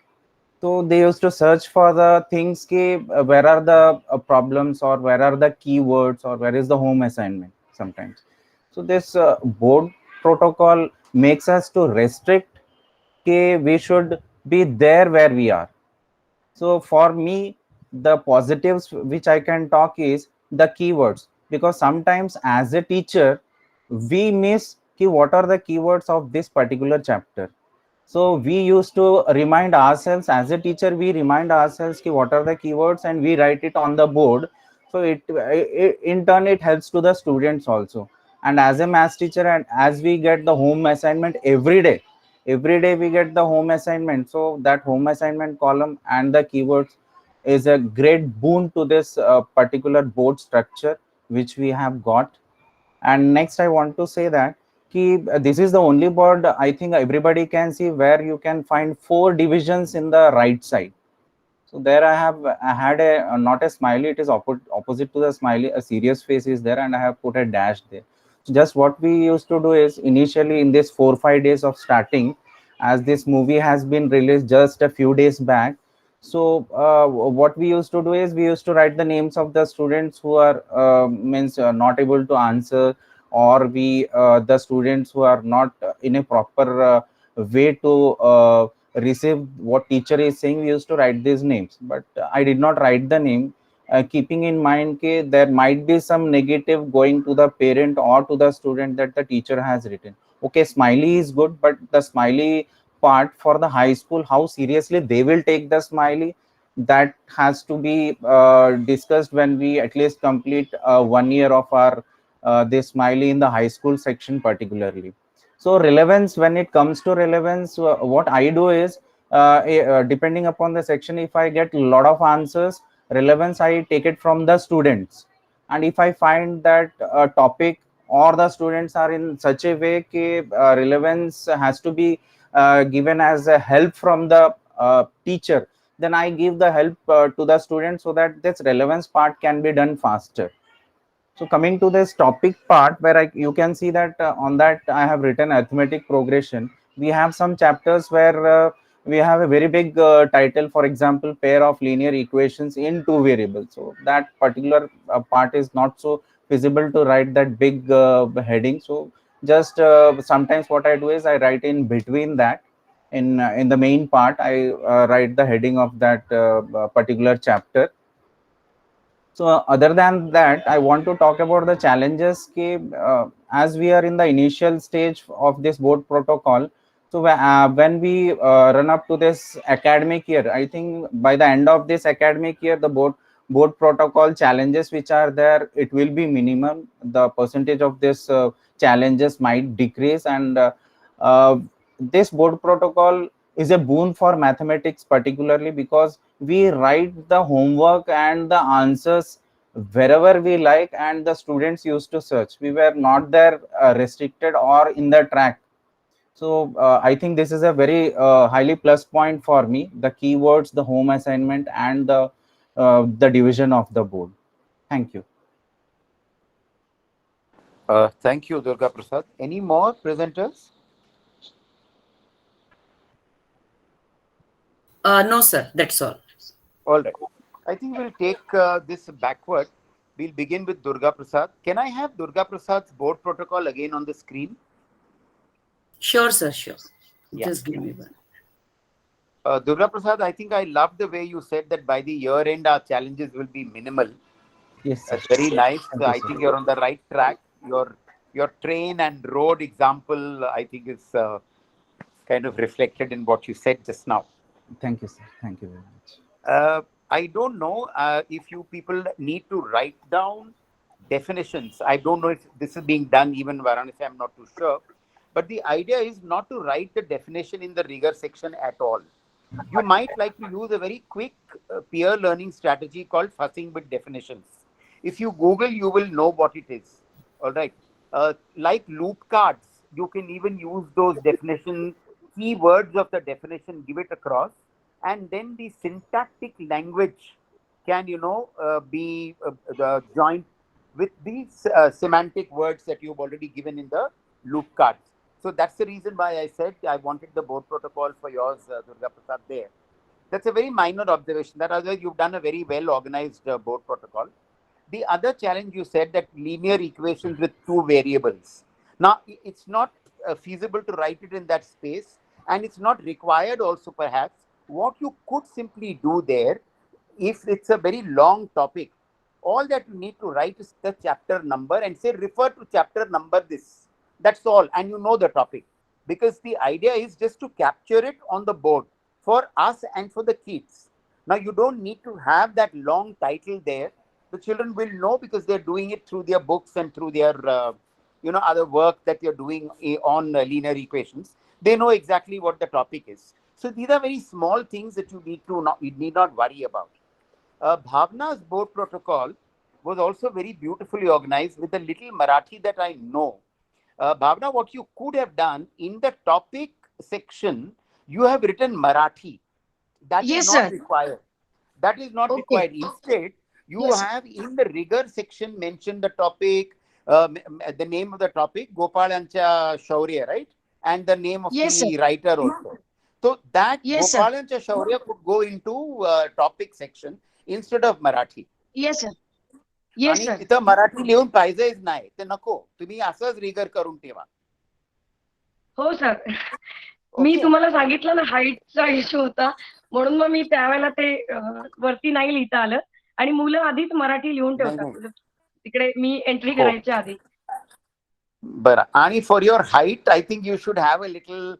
So they used to search for the things कि where are the problems, or where are the keywords, or where is the home assignment sometimes. So this board protocol makes us to restrict कि we should be there where we are. So for me, the positives which I can talk is the keywords, because sometimes as a teacher, we miss कि what are the keywords of this particular chapter. So we used to remind ourselves as a teacher, we remind ourselves ki what are the keywords, and we write it on the board. So it in turn, it helps to the students also. And as a maths teacher, and as we get the home assignment every day we get the home assignment. So that home assignment column and the keywords is a great boon to this particular board structure which we have got. And next I want to say that this is the only board I think everybody can see where you can find 4 divisions in the right side. So there I had a not a smiley, it is opposite to the smiley, a serious face is there, and I have put a dash there. So just what we used to do is, initially in this 4-5 days of starting, as this movie has been released just a few days back, so what we used to do is, we used to write the names of the students who are not able to answer, or the students who are not in a proper way to receive what teacher is saying. We used to write these names, but I did not write the name, keeping in mind that there might be some negative going to the parent or to the student that the teacher has written. Okay, smiley is good, but the smiley part for the high school, how seriously they will take the smiley, that has to be discussed when we at least complete 1 year of our this smiley in the high school section particularly. So relevance, when it comes to relevance, what I do is, depending upon the section, if I get a lot of answers, relevance I take it from the students. And if I find that a topic or the students are in such a way that relevance has to be given as a help from the teacher, then I give the help to the students so that this relevance part can be done faster. So coming to this topic part, where you can see that on that I have written arithmetic progression. We have some chapters where we have a very big title, for example, pair of linear equations in 2 variables. So that particular part is not so feasible to write that big heading. So just sometimes what I do is, I write in between that, in the main part, I write the heading of that particular chapter. So other than that, I want to talk about the challenges as we are in the initial stage of this board protocol. So when we run up to this academic year, I think by the end of this academic year, the board protocol challenges which are there, it will be minimum. The percentage of this challenges might decrease, and this board protocol is a boon for mathematics particularly, because we write the homework and the answers wherever we like, and the students used to search. We were not there restricted or in the track. So I think this is a very highly plus point for me, the keywords, the home assignment, and the division of the board. Thank you. Thank you, Durga Prasad. Any more presenters? No, sir. That's all. All right. I think we'll take this backward. We'll begin with Durga Prasad. Can I have Durga Prasad's board protocol again on the screen? Sure, sir. Sure. Yeah. Just give me one. Durga Prasad, I think I love the way you said that by the year end, our challenges will be minimal. Yes, sir. That's very nice. Thank you, I sir. think you're on the right track. Your train and road example, I think, is kind of reflected in what you said just now. Thank you, sir. Thank you very much. I don't know if you people need to write down definitions. I don't know if this is being done even Varanasi, I'm not too sure. But the idea is not to write the definition in the rigor section at all. You might like to use a very quick peer learning strategy called fussing with definitions. If you Google, you will know what it is. All right. Like loop cards, you can even use those definition keywords of the definition, give it across, and then the syntactic language can, be joined with these semantic words that you've already given in the loop cards. So that's the reason why I said I wanted the board protocol for yours, Durga Prasad, there. That's a very minor observation. That otherwise you've done a very well organized board protocol. The other challenge you said that linear equations with two variables. Now, it's not feasible to write it in that space, and it's not required also perhaps. What you could simply do there, if it's a very long topic, all that you need to write is the chapter number and say refer to chapter number this. That's all, and you know the topic. Because the idea is just to capture it on the board for us and for the kids. Now, you don't need to have that long title there. The children will know because they're doing it through their books and through their, other work that you're doing on linear equations. They know exactly what the topic is. So these are very small things that you need not worry about. Bhavna's board protocol was also very beautifully organized with a little Marathi that I know. Bhavna, what you could have done in the topic section, you have written Marathi. That is not required. That is not required. Instead, you have in the rigor section mentioned the topic, the name of the topic, Gopalancha Shaurya, right? And the name of the writer also. So that Gopalancha Shaurya could go into topic section instead of Marathi. Yes, sir. Yes, sir. इथं मराठी लिहून पाहिजेच नाही ते नको तुम्ही असंच rigour करून ठेवा. हो सर, मी तुम्हाला सांगितलं ना हाईटचा इश्यू होता म्हणून मग मी त्यावेळेला ते वरती नाही लिहिता आलं आणि मुलं आधीच मराठी लिहून ठेवतात तिकडे मी एंट्री करायच्या आधी. बरं, आणि for your height I think you should have a little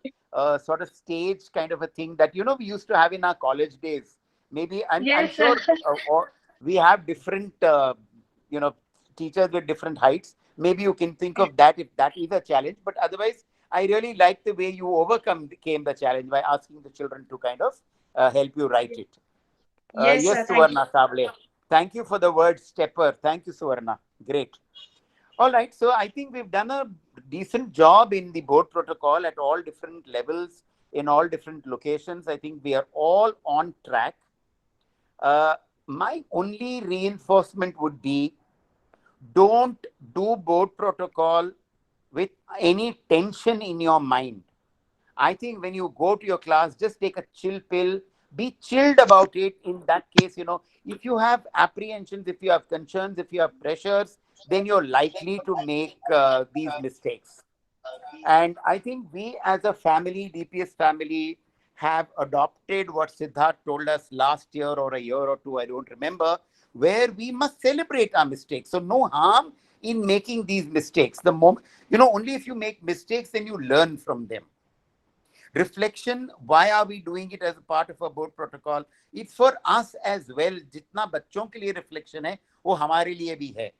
sort of stage kind of a thing that we used to have in our college days. Maybe I'm sure we have different teachers with different heights. Maybe you can think of that if that is a challenge. But otherwise, I really like the way you overcame the challenge by asking the children to kind of help you write it. Yes, Suvarna Sable. Thank you for the word stepper. Thank you, Suvarna. Great. All right. So I think we've done a decent job in the board protocol at all different levels, in all different locations. I think we are all on track. My only reinforcement would be, don't do board protocol with any tension in your mind. I think when you go to your class, just take a chill pill, be chilled about it. In that case, if you have apprehensions, if you have concerns, if you have pressures, then you're likely to make these mistakes. And I think we as a family, DPS family, have adopted what Siddharth told us last year or a year or two, I don't remember, where we must celebrate our mistakes. So no harm in making these mistakes. The moment, only if you make mistakes, then you learn from them. Reflection, why are we doing it as a part of a board protocol? It's for us as well. Jitna bachon ke liye reflection hai, wo hamare liye bhi hai.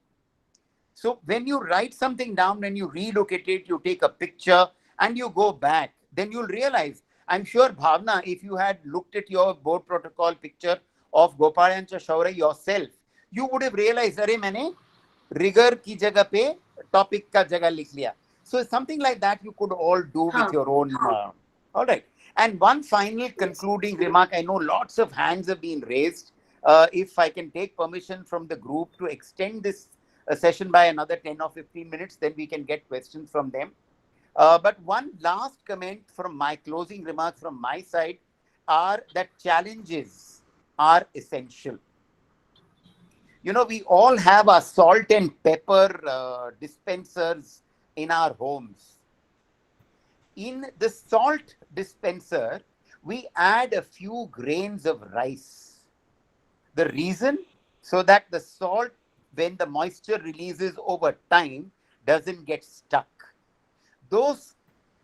So when you write something down, when you relook at it, you take a picture and you go back, then you'll realize, I'm sure Bhavna, if you had looked at your board protocol picture of Gopalancha Shaurya yourself, you would have realized, अरे मैंने rigor की जगह पे topic का जगह लिख लिया. So something like that you could all do with Huh. your own. All right. And one final concluding remark. I know lots of hands have been raised. If I can take permission from the group to extend this session by another 10 or 15 minutes, then we can get questions from them. But one last comment from my closing remarks from my side are that challenges are essential. You know, we all have our salt and pepper dispensers in our homes. In the salt dispenser, we add a few grains of rice. The reason? So that the salt, when the moisture releases over time, doesn't get stuck. Those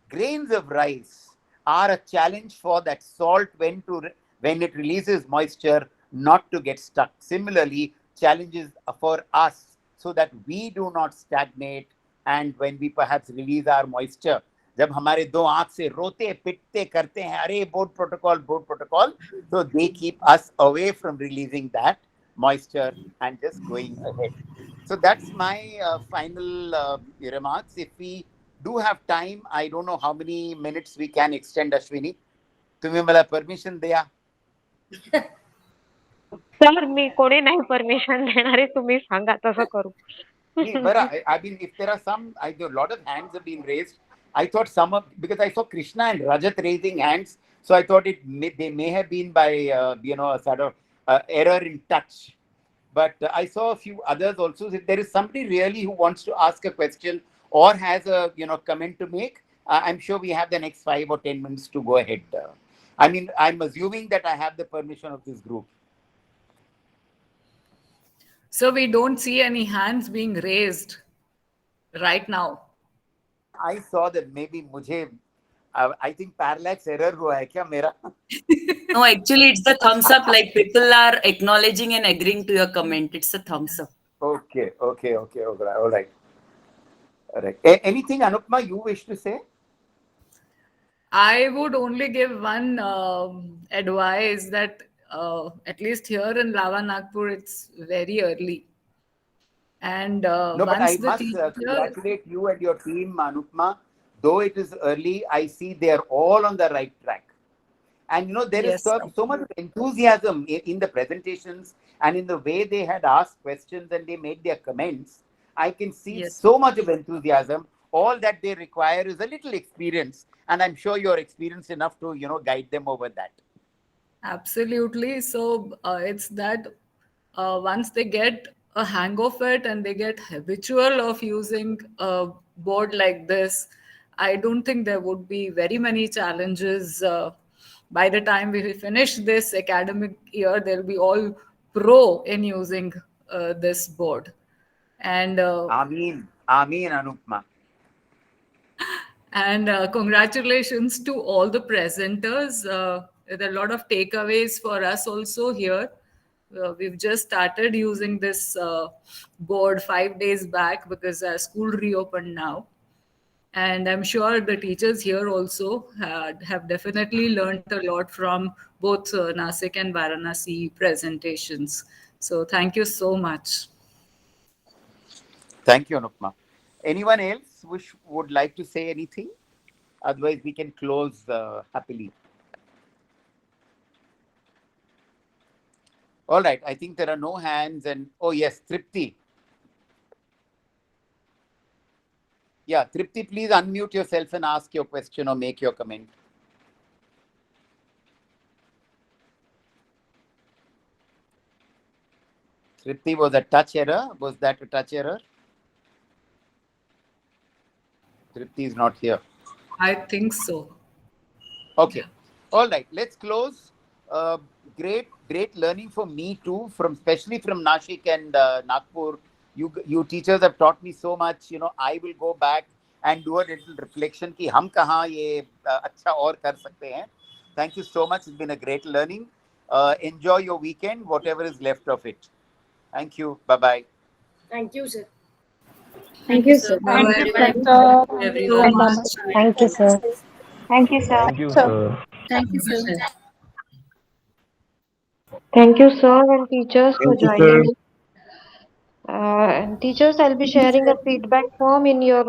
grains of rice are a challenge for that salt when it releases moisture not to get stuck. Similarly, challenges for us so that we do not stagnate, and when we perhaps release our moisture, जब हमारे दो आंख से रोते पिटते करते हैं अरे board protocol, so they keep us away from releasing that moisture and just going ahead. So that's my final remarks. If we do have time, I don't know how many minutes we can extend. Ashwini, तुम्ही मला permission द्या. Sir मी कोणी नाही permission देणारे, तुम्ही सांगा तसं करू. But I mean, if there are some, a lot of hands have been raised. I thought because I saw Krishna and Rajat raising hands, so I thought they may have been by a sort of error in touch. But I saw a few others also. If there is somebody really who wants to ask a question or has a comment to make, I'm sure we have the next 5 or 10 minutes to go ahead. I mean, I'm assuming that I have the permission of this group. So we don't see any hands being raised right now. I saw that maybe I think parallax error हुआ है क्या मेरा? No, actually it's the thumbs up, like people are acknowledging and agreeing to your comment. It's a thumbs up. Okay. All right. Anything, Anupma, you wish to say? I would only give one advice that at least here in Lava Nagpur, it's very early. And No, but I once the must teacher... congratulate you and your team, Anupma. Though it is early, I see they are all on the right track. And there is so much enthusiasm in the presentations and in the way they had asked questions and they made their comments. I can see so much of enthusiasm. All that they require is a little experience. And I'm sure you're experienced enough to, guide them over that. Absolutely. So it's that once they get a hang of it and they get habitual of using a board like this, I don't think there would be very many challenges. By the time we finish this academic year, they'll be all pro in using this board. And Ameen, Anupma. And congratulations to all the presenters. There are a lot of takeaways for us also here. We've just started using this board 5 days back because our school reopened now. And I'm sure the teachers here also have definitely learned a lot from both Nasik and Varanasi presentations. So thank you so much. Thank you, Anupma. Anyone else would like to say anything? Otherwise, we can close happily. All right. I think there are no hands. And oh, yes, Tripti. Yeah, Tripti, please unmute yourself and ask your question or make your comment. Tripti, was a touch error? Was that a touch error? Tripti is not here. I think so. Okay. All right. Let's close. Great learning for me too, especially from Nashik and Nagpur. You teachers have taught me so much. I will go back and do a little reflection कि हम कहाँ ये अच्छा और कर सकते हैं. Thank you so much. It's been a great learning. Enjoy your weekend, whatever is left of it. Thank you. Bye-bye. Thank you, sir. Thank you, sir. Thank you so much. Thank you, sir. Thank you, sir. Thank you, sir. Thank you, sir. Thank you, sir, and teachers for Thank you, sir. joining. And teachers, I'll be sharing a feedback form in your